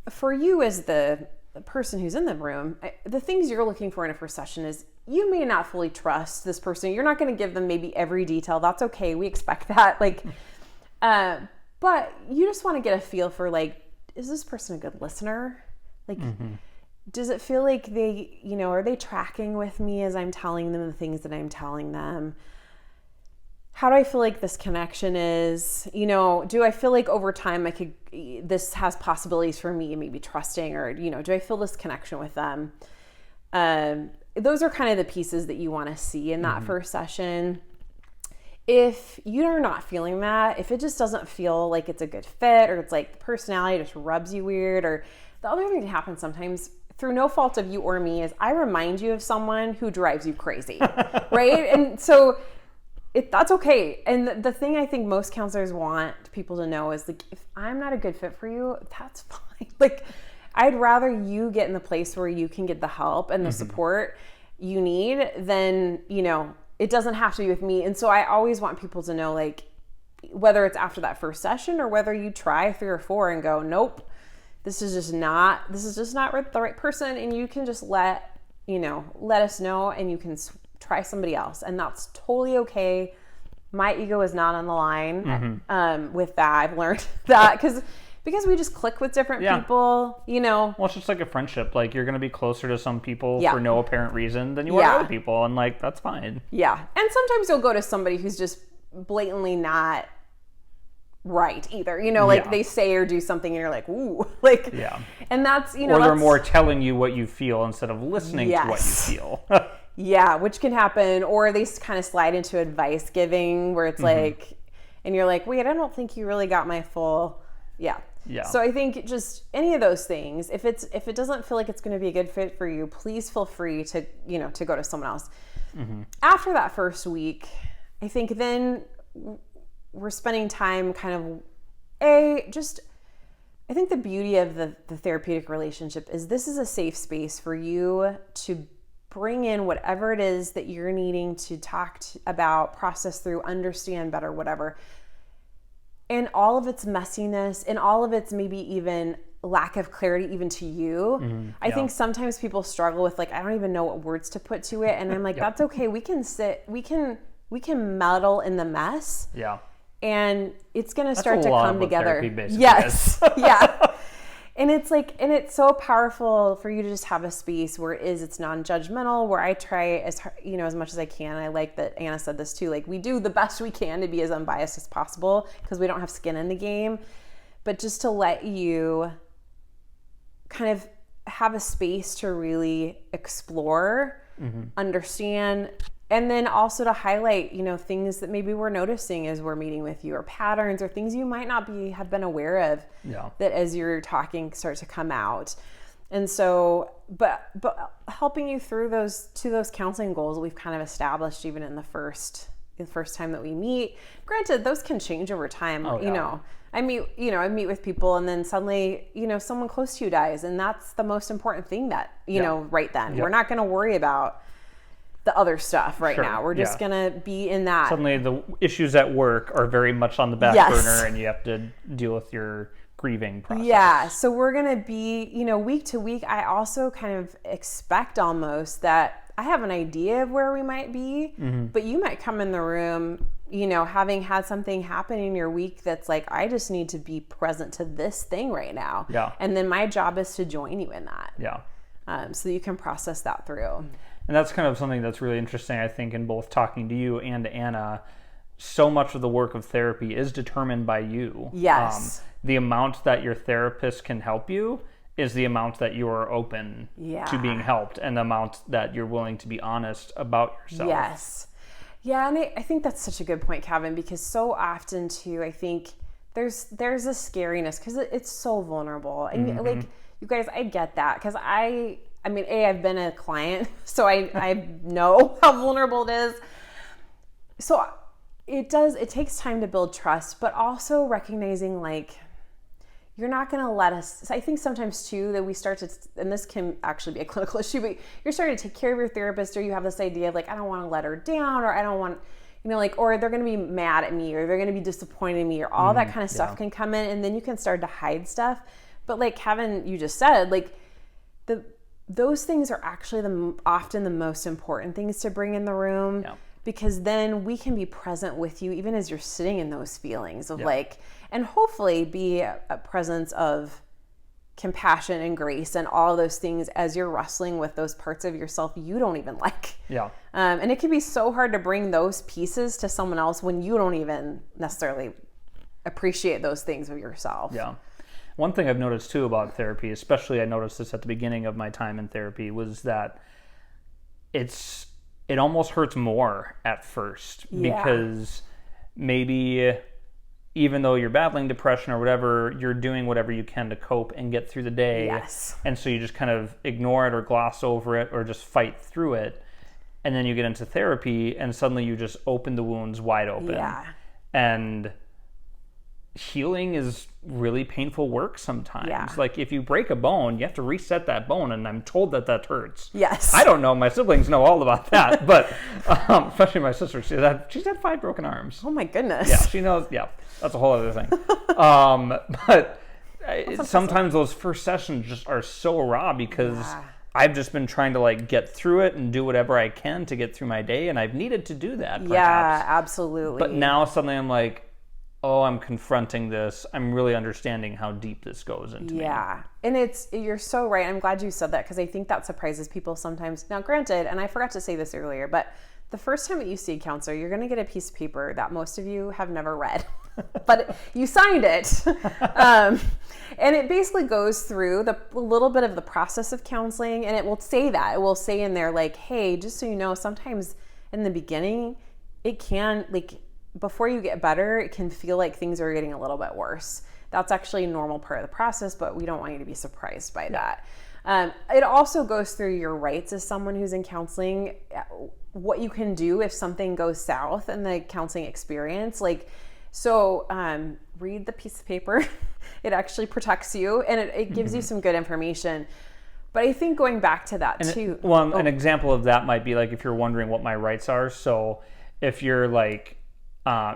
for you as the person who's in the room, the things you're looking for in a first session is you may not fully trust this person. You're not going to give them maybe every detail. That's okay. We expect that. But you just want to get a feel for like, is this person a good listener? Like, does it feel like they, are they tracking with me as I'm telling them the things that I'm telling them? How do I feel like this connection is? Do I feel like over time this has possibilities for me, maybe trusting, or, do I feel this connection with them? Those are kind of the pieces that you want to see in that first session. If you're not feeling that, if it just doesn't feel like it's a good fit, or it's like the personality just rubs you weird, or the other thing that happens sometimes through no fault of you or me is I remind you of someone who drives you crazy, right? And so that's okay. And the thing I think most counselors want people to know is like, if I'm not a good fit for you, that's fine. Like, I'd rather you get in the place where you can get the help and the support you need than, it doesn't have to be with me. And so I always want people to know, like, whether it's after that first session or whether you try 3 or 4 and go, nope, this is just not the right person. And you can just let us know, and you can try somebody else. And that's totally okay. My ego is not on the line with that. I've learned that because we just click with different people, Well, it's just like a friendship. Like, you're going to be closer to some people for no apparent reason than you are to other people. And like, that's fine. Yeah. And sometimes you'll go to somebody who's just blatantly not right either. They say or do something and you're like, ooh, like, and that's, or they're more telling you what you feel instead of listening to what you feel. Yeah. Which can happen. Or they kind of slide into advice giving where it's like, and you're like, wait, I don't think you really got my full, Yeah. So I think just any of those things, if it doesn't feel like it's going to be a good fit for you, please feel free to, to go to someone else. After that first week, I think then we're spending time kind of I think the beauty of the therapeutic relationship is this is a safe space for you to bring in whatever it is that you're needing to talk about, process through, understand better, whatever. And all of its messiness and all of its maybe even lack of clarity even to you. I think sometimes people struggle with like, I don't even know what words to put to it. And I'm like, that's okay. We can meddle in the mess. Yeah. And it's going to start to come together. Yes. Yeah. And it's like, and it's so powerful for you to just have a space where it's non-judgmental, where I try as much as I can. I like that Anna said this too. Like, we do the best we can to be as unbiased as possible because we don't have skin in the game, but just to let you kind of have a space to really explore, understand, and then also to highlight, things that maybe we're noticing as we're meeting with you, or patterns or things you might not have been aware of that as you're talking start to come out. And so, but helping you through those counseling goals we've kind of established even in the first time that we meet. Granted, those can change over time. I meet with people and then suddenly, someone close to you dies, and that's the most important thing that, right then. We're not going to worry about the other stuff right now. We're just going to be in that. Suddenly the issues at work are very much on the back burner, and you have to deal with your grieving process. Yeah. So we're going to be, week to week. I also kind of expect almost that I have an idea of where we might be, but you might come in the room, having had something happen in your week that's like, I just need to be present to this thing right now. Yeah. And then my job is to join you in that. Yeah. So that you can process that through. And that's kind of something that's really interesting, I think, in both talking to you and to Anna. So much of the work of therapy is determined by you. Yes. The amount that your therapist can help you is the amount that you are open to being helped, and the amount that you're willing to be honest about yourself. Yes. Yeah, and I think that's such a good point, Kevin, because so often, too, I think there's a scariness because it's so vulnerable. And like, you guys, I get that because I've been a client, so I know how vulnerable it is. So it takes time to build trust, but also recognizing like, you're not going to let us, I think sometimes too that we start to, and this can actually be a clinical issue, but you're starting to take care of your therapist, or you have this idea of like, I don't want to let her down, or I don't want, or they're going to be mad at me, or they're going to be disappointed in me, or all that kind of stuff can come in, and then you can start to hide stuff. But like Kevin, you just said, like those things are actually often the most important things to bring in the room, because then we can be present with you even as you're sitting in those feelings of like, and hopefully be a presence of compassion and grace and all those things as you're wrestling with those parts of yourself you don't even like. Yeah. And it can be so hard to bring those pieces to someone else when you don't even necessarily appreciate those things of yourself. Yeah. One thing I've noticed too about therapy, especially I noticed this at the beginning of my time in therapy, was that it almost hurts more at first, because maybe even though you're battling depression or whatever, you're doing whatever you can to cope and get through the day. Yes. And so you just kind of ignore it or gloss over it or just fight through it. And then you get into therapy and suddenly you just open the wounds wide open. Yeah. And healing is really painful work sometimes. Yeah. Like if you break a bone, you have to reset that bone, and I'm told that hurts. Yes. I don't know. My siblings know all about that, but especially my sister. She's had 5 broken arms. Oh my goodness. Yeah, she knows. Yeah, that's a whole other thing. But sometimes those first sessions just are so raw because I've just been trying to like get through it and do whatever I can to get through my day, and I've needed to do that. Perhaps. Yeah, absolutely. But now suddenly I'm like, oh, I'm confronting this. I'm really understanding how deep this goes into me. Yeah. And you're so right. I'm glad you said that, because I think that surprises people sometimes. Now, granted, and I forgot to say this earlier, but the first time that you see a counselor, you're going to get a piece of paper that most of you have never read, but you signed it. And it basically goes through a little bit of the process of counseling, and it will say that. It will say in there like, hey, just so you know, sometimes in the beginning, it can, like, before you get better, it can feel like things are getting a little bit worse. That's actually a normal part of the process, but we don't want you to be surprised by that. It also goes through your rights as someone who's in counseling, what you can do if something goes south in the counseling experience. Read the piece of paper. It actually protects you, and it gives you some good information. But I think going back to that too. An example of that might be like if you're wondering what my rights are. So if you're like,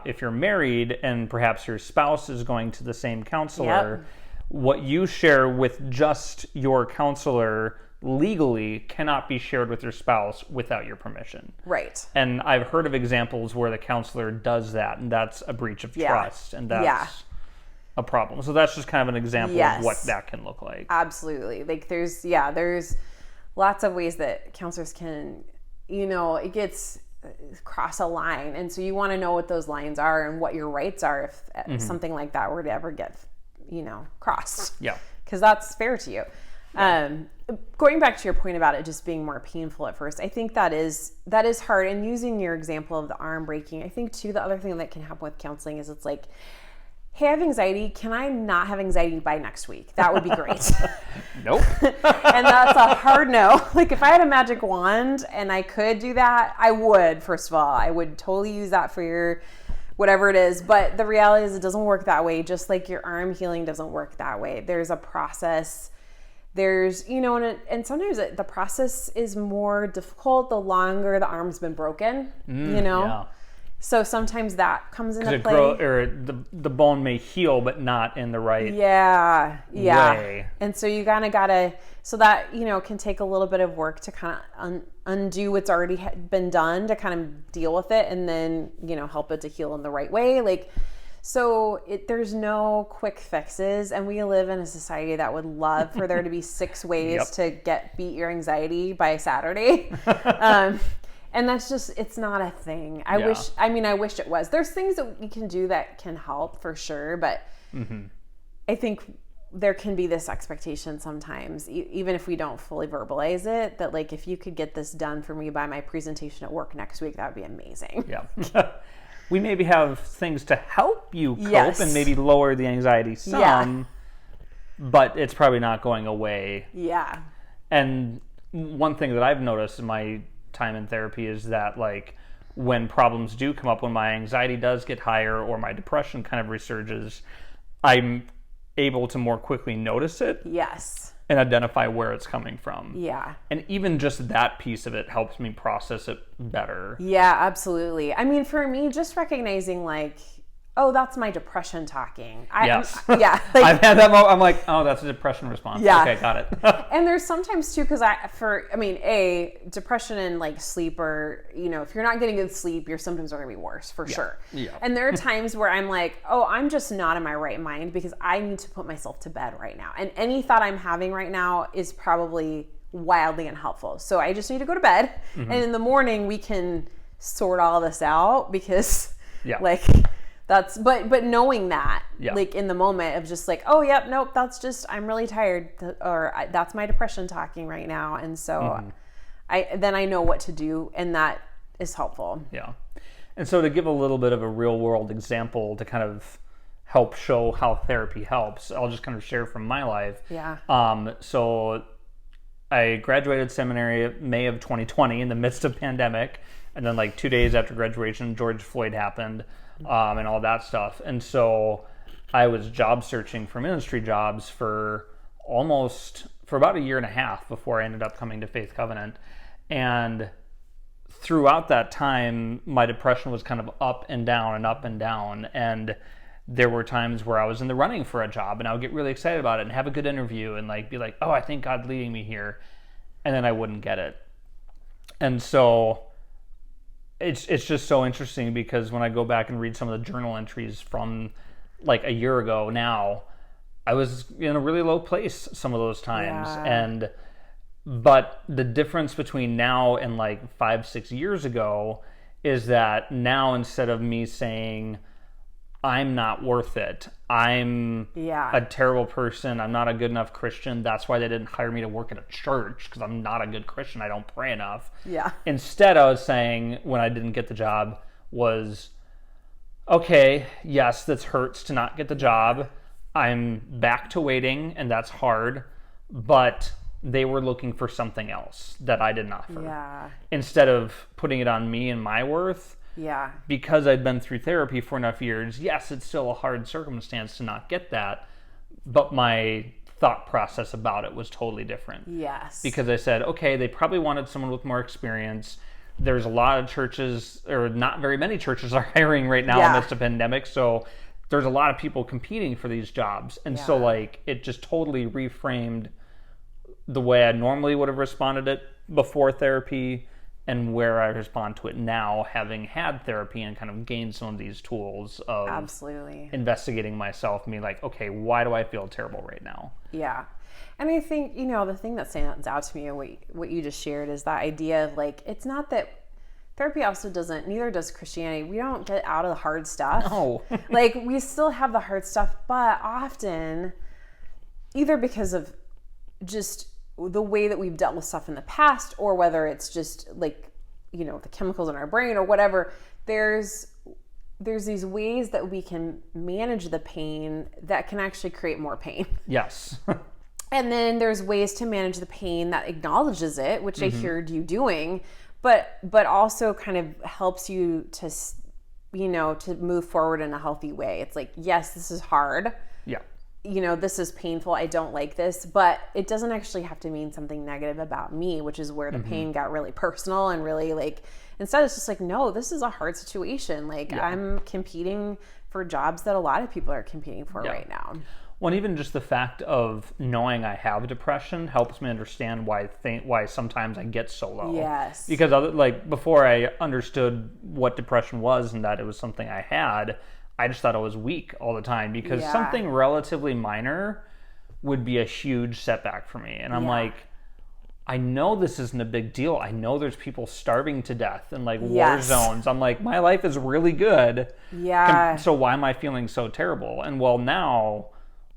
if you're married and perhaps your spouse is going to the same counselor, what you share with just your counselor legally cannot be shared with your spouse without your permission. Right. And I've heard of examples where the counselor does that, and that's a breach of trust, and that's a problem. So that's just kind of an example of what that can look like. Absolutely. Like there's lots of ways that counselors can, it gets cross a line. And so you want to know what those lines are and what your rights are if something like that were to ever get, crossed. Yeah. Because that's fair to you. Going back to your point about it just being more painful at first, I think that is hard. And using your example of the arm breaking, I think too, the other thing that can happen with counseling is it's like, hey, I have anxiety. Can I not have anxiety by next week? That would be great. Nope. And that's a hard no. Like if I had a magic wand and I could do that, I would, first of all. I would totally use that for your whatever it is. But the reality is it doesn't work that way. Just like your arm healing doesn't work that way. There's a process. There's, and sometimes the process is more difficult the longer the arm's been broken, Yeah. So sometimes that comes into play. The bone may heal, but not in the right way. And so you kind of gotta, so that, can take a little bit of work to kind of undo what's already been done to kind of deal with it and then, help it to heal in the right way. Like, so there's no quick fixes, and we live in a society that would love for there to be 6 ways to beat your anxiety by Saturday. And that's just, it's not a thing. I wish it was. There's things that we can do that can help for sure, but I think there can be this expectation sometimes, even if we don't fully verbalize it, that like, if you could get this done for me by my presentation at work next week, that would be amazing. Yeah. We maybe have things to help you cope and maybe lower the anxiety some, but it's probably not going away. Yeah. And one thing that I've noticed in my time in therapy is that like when problems do come up, when my anxiety does get higher or my depression kind of resurges, I'm able to more quickly notice it. Yes. And identify where it's coming from. Yeah. And even just that piece of it helps me process it better. Yeah, absolutely. I mean, for me, just recognizing like, oh, that's my depression talking. Yes. Like, I've had that moment. I'm like, oh, that's a depression response. Yeah. Okay, got it. And there's sometimes too, because depression and like sleep or, if you're not getting good sleep, your symptoms are going to be worse for sure. Yeah. And there are times where I'm like, oh, I'm just not in my right mind because I need to put myself to bed right now. And any thought I'm having right now is probably wildly unhelpful. So I just need to go to bed. And in the morning we can sort all this out because that's, but knowing that, like in the moment of just like, oh, yep, nope, that's just, I'm really tired, or that's my depression talking right now. And so then I know what to do, and that is helpful. Yeah. And so to give a little bit of a real world example to kind of help show how therapy helps, I'll just kind of share from my life. Yeah. So I graduated seminary May of 2020 in the midst of pandemic. And then like 2 days after graduation, George Floyd happened. And all that stuff. And so I was job searching for ministry jobs for about a year and a half before I ended up coming to Faith Covenant. And throughout that time, my depression was kind of up and down and up and down. And there were times where I was in the running for a job and I would get really excited about it and have a good interview and like be like, oh, I think God's leading me here. And then I wouldn't get it. And so it's just so interesting because when I go back and read some of the journal entries from like a year ago now, I was in a really low place some of those times. But the difference between now and like 5-6 years ago is that now instead of me saying, I'm not worth it, I'm a terrible person, I'm not a good enough Christian, that's why they didn't hire me to work at a church, because I'm not a good Christian, I don't pray enough. Yeah. Instead, I was saying, when I didn't get the job, was, okay, yes, this hurts to not get the job, I'm back to waiting, and that's hard, but they were looking for something else that I didn't offer. Yeah. Instead of putting it on me and my worth, because I'd been through therapy for enough years, yes, it's still a hard circumstance to not get that, but my thought process about it was totally different. Yes. Because I said, okay, they probably wanted someone with more experience. There's a lot of churches, or not very many churches are hiring right now amidst a pandemic, so there's a lot of people competing for these jobs. And so like it just totally reframed the way I normally would have responded it before therapy and where I respond to it now, having had therapy and kind of gained some of these tools of absolutely investigating myself and being like, okay, why do I feel terrible right now? Yeah. And I think, the thing that stands out to me and what you just shared is that idea of like, it's not that therapy also doesn't, neither does Christianity. We don't get out of the hard stuff. No. Like we still have the hard stuff, but often either because of just the way that we've dealt with stuff in the past, or whether it's just like, the chemicals in our brain or whatever, there's these ways that we can manage the pain that can actually create more pain. Yes. And then there's ways to manage the pain that acknowledges it, which I heard you doing, but also kind of helps you to, to move forward in a healthy way. It's like, yes, this is hard. Yeah. This is painful. I don't like this, but it doesn't actually have to mean something negative about me, which is where the pain got really personal and really like, instead it's just like, no, this is a hard situation. Like I'm competing for jobs that a lot of people are competing for right now. Well, even just the fact of knowing I have depression helps me understand why sometimes I get so low. Yes. Because before I understood what depression was and that it was something I had, I just thought I was weak all the time because something relatively minor would be a huge setback for me. And I'm like, I know this isn't a big deal. I know there's people starving to death in like war zones. I'm like, my life is really good. Yeah. So why am I feeling so terrible? And well, now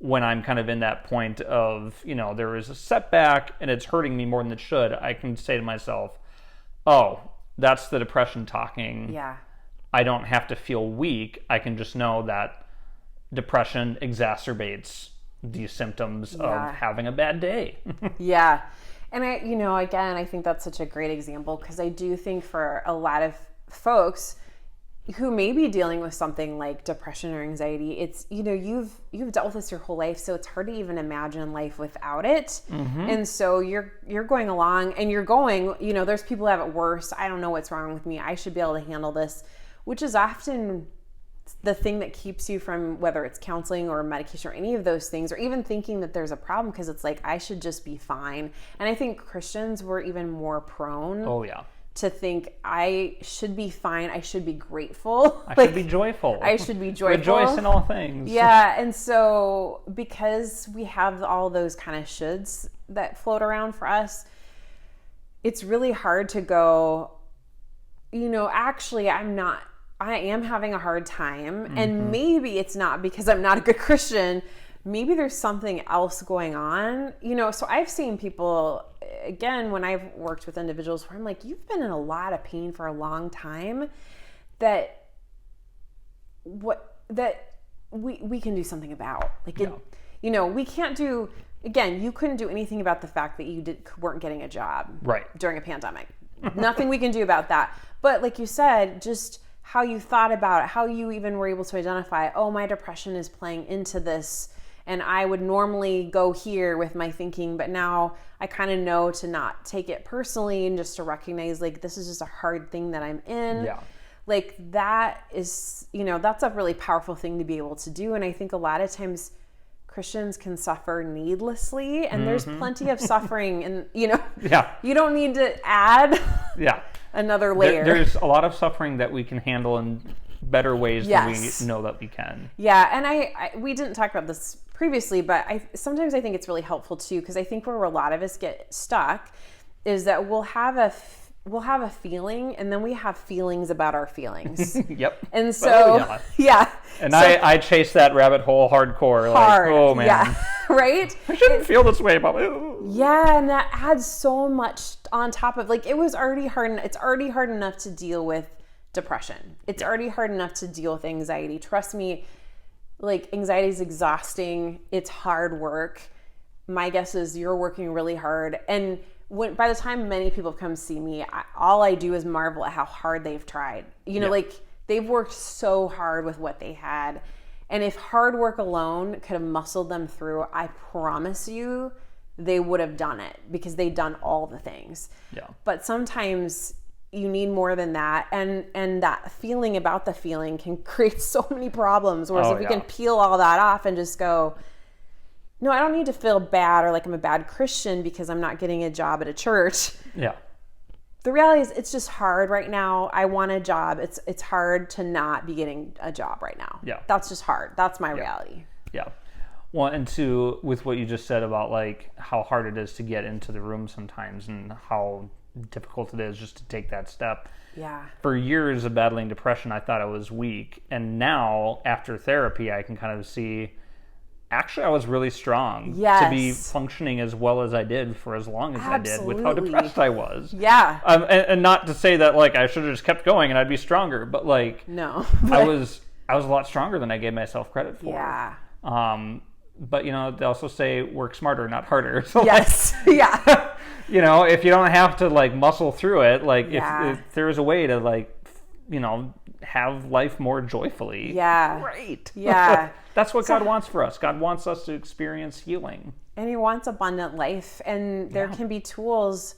when I'm kind of in that point of, there is a setback and it's hurting me more than it should, I can say to myself, oh, that's the depression talking. Yeah. I don't have to feel weak. I can just know that depression exacerbates these symptoms of having a bad day. Yeah. And I think that's such a great example because I do think for a lot of folks who may be dealing with something like depression or anxiety, it's, you've dealt with this your whole life. So it's hard to even imagine life without it. And so you're going along and you're going, there's people who have it worse. I don't know what's wrong with me. I should be able to handle this, which is often the thing that keeps you from, whether it's counseling or medication or any of those things, or even thinking that there's a problem because it's like, I should just be fine. And I think Christians were even more prone to think I should be fine. I should be grateful. I should be joyful. I should be joyful. Rejoice in all things. Yeah. And so because we have all those kind of shoulds that float around for us, it's really hard to go, actually I am having a hard time. And maybe it's not because I'm not a good Christian. Maybe there's something else going on, so I've seen people, again, when I've worked with individuals where I'm like, you've been in a lot of pain for a long time that we can do something about. Like, we can't do, again, you couldn't do anything about the fact that you weren't getting a job during a pandemic. Nothing we can do about that. But like you said, just how you thought about it, how you even were able to identify, oh, my depression is playing into this. And I would normally go here with my thinking, but now I kind of know to not take it personally and just to recognize like, this is just a hard thing that I'm in. Yeah. Like that is, that's a really powerful thing to be able to do. And I think a lot of times Christians can suffer needlessly and there's plenty of suffering and, you don't need to add another layer. There's a lot of suffering that we can handle in better ways than we know that we can. Yeah. And we didn't talk about this previously, but sometimes I think it's really helpful too, because I think where a lot of us get stuck is that we'll have a feeling and then we have feelings about our feelings. Yep. And so, And I chase that rabbit hole hardcore. Hard. Like, oh man. Yeah. Right? I shouldn't feel this way about it. Yeah. And that adds so much on top of like, it was already hard. It's already hard enough to deal with depression. It's already hard enough to deal with anxiety. Trust me, like anxiety is exhausting. It's hard work. My guess is you're working really hard. And by the time many people come see me, all I do is marvel at how hard they've tried. Like they've worked so hard with what they had. And if hard work alone could have muscled them through, I promise you they would have done it because they've done all the things. Yeah. But sometimes you need more than that. And that feeling about the feeling can create so many problems. Whereas if we can peel all that off and just go, no, I don't need to feel bad or like I'm a bad Christian because I'm not getting a job at a church. Yeah. The reality is it's just hard right now. I want a job. It's hard to not be getting a job right now. Yeah. That's just hard. That's my reality. Yeah. Well, and with what you just said about like how hard it is to get into the room sometimes and how difficult it is just to take that step. Yeah. For years of battling depression, I thought I was weak. And now after therapy, I can kind of see, actually, I was really strong to be functioning as well as I did for as long as I did with how depressed I was. Yeah. And not to say that like I should have just kept going and I'd be stronger, but like no, I was a lot stronger than I gave myself credit for. Yeah. But they also say work smarter, not harder. So yes. Yeah. If you don't have to like muscle through it, like if there is a way to like, have life more joyfully. Yeah. Great. Yeah. That's what God wants for us. God wants us to experience healing. And he wants abundant life. And there can be tools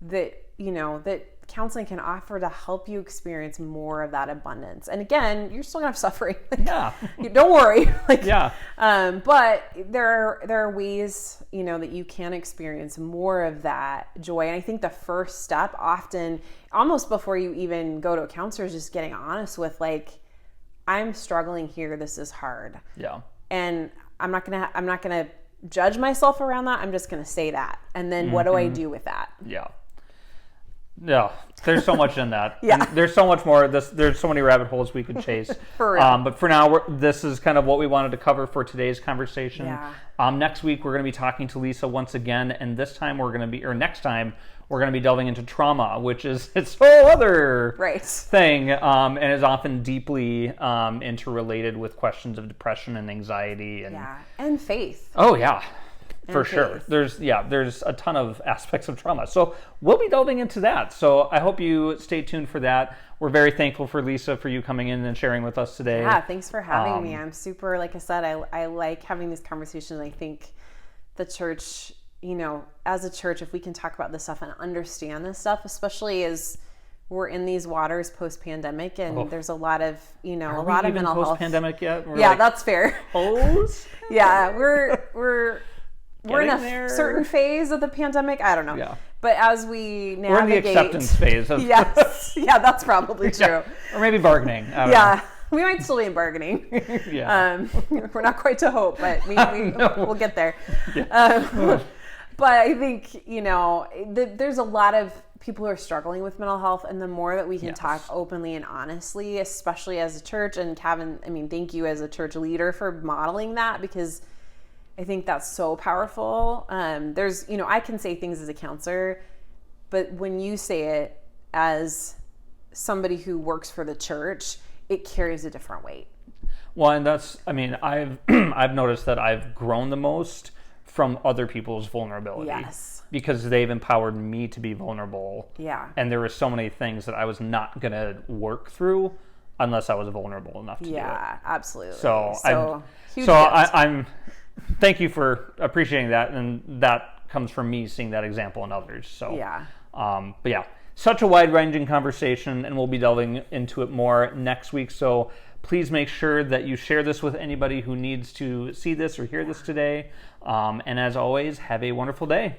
that, that counseling can offer to help you experience more of that abundance. And again, you're still gonna have suffering. Yeah. Don't worry. Yeah. But there are ways, that you can experience more of that joy. And I think the first step often, almost before you even go to a counselor, is just getting honest with like, I'm struggling here. This is hard. Yeah. And I'm not gonna judge myself around that. I'm just gonna say that. And then what do I do with that? Yeah. Yeah, there's so much in that. Yeah. And there's so much more. There's so many rabbit holes we could chase. For real. But for now, this is kind of what we wanted to cover for today's conversation. Yeah. Next week, we're going to be talking to Lisa once again. And next time, we're going to be delving into trauma, which is its whole other thing, and is often deeply interrelated with questions of depression and anxiety. And faith. Oh, yeah. For sure. There's a ton of aspects of trauma. So we'll be delving into that. So I hope you stay tuned for that. We're very thankful for Lisa, for you coming in and sharing with us today. Yeah, thanks for having me. I'm super, like I said, I like having these conversations. I think the church, as a church, if we can talk about this stuff and understand this stuff, especially as we're in these waters post-pandemic, and there's a lot of, a lot of mental health. Post-pandemic yet? That's fair. Yeah, we're in a certain phase of the pandemic. I don't know. Yeah. But as we navigate... We're in the acceptance phase. Yes. Yeah, that's probably true. Yeah. Or maybe bargaining. I don't know. We might still be in bargaining. Yeah. We're not quite to hope, but we'll get there. Yeah. But I think, there's a lot of people who are struggling with mental health, and the more that we can talk openly and honestly, especially as a church, and Kevin, thank you as a church leader for modeling that, because I think that's so powerful. There's, I can say things as a counselor, but when you say it as somebody who works for the church, it carries a different weight. Well, and that's, I've I've noticed that I've grown the most from other people's vulnerability. Yes. Because they've empowered me to be vulnerable. Yeah. And there were so many things that I was not going to work through unless I was vulnerable enough to do it. Yeah, absolutely. I'm thank you for appreciating that, and that comes from me seeing that example in others. So but yeah, such a wide-ranging conversation, and we'll be delving into it more next week. So please make sure that you share this with anybody who needs to see this or hear this today. And as always, have a wonderful day.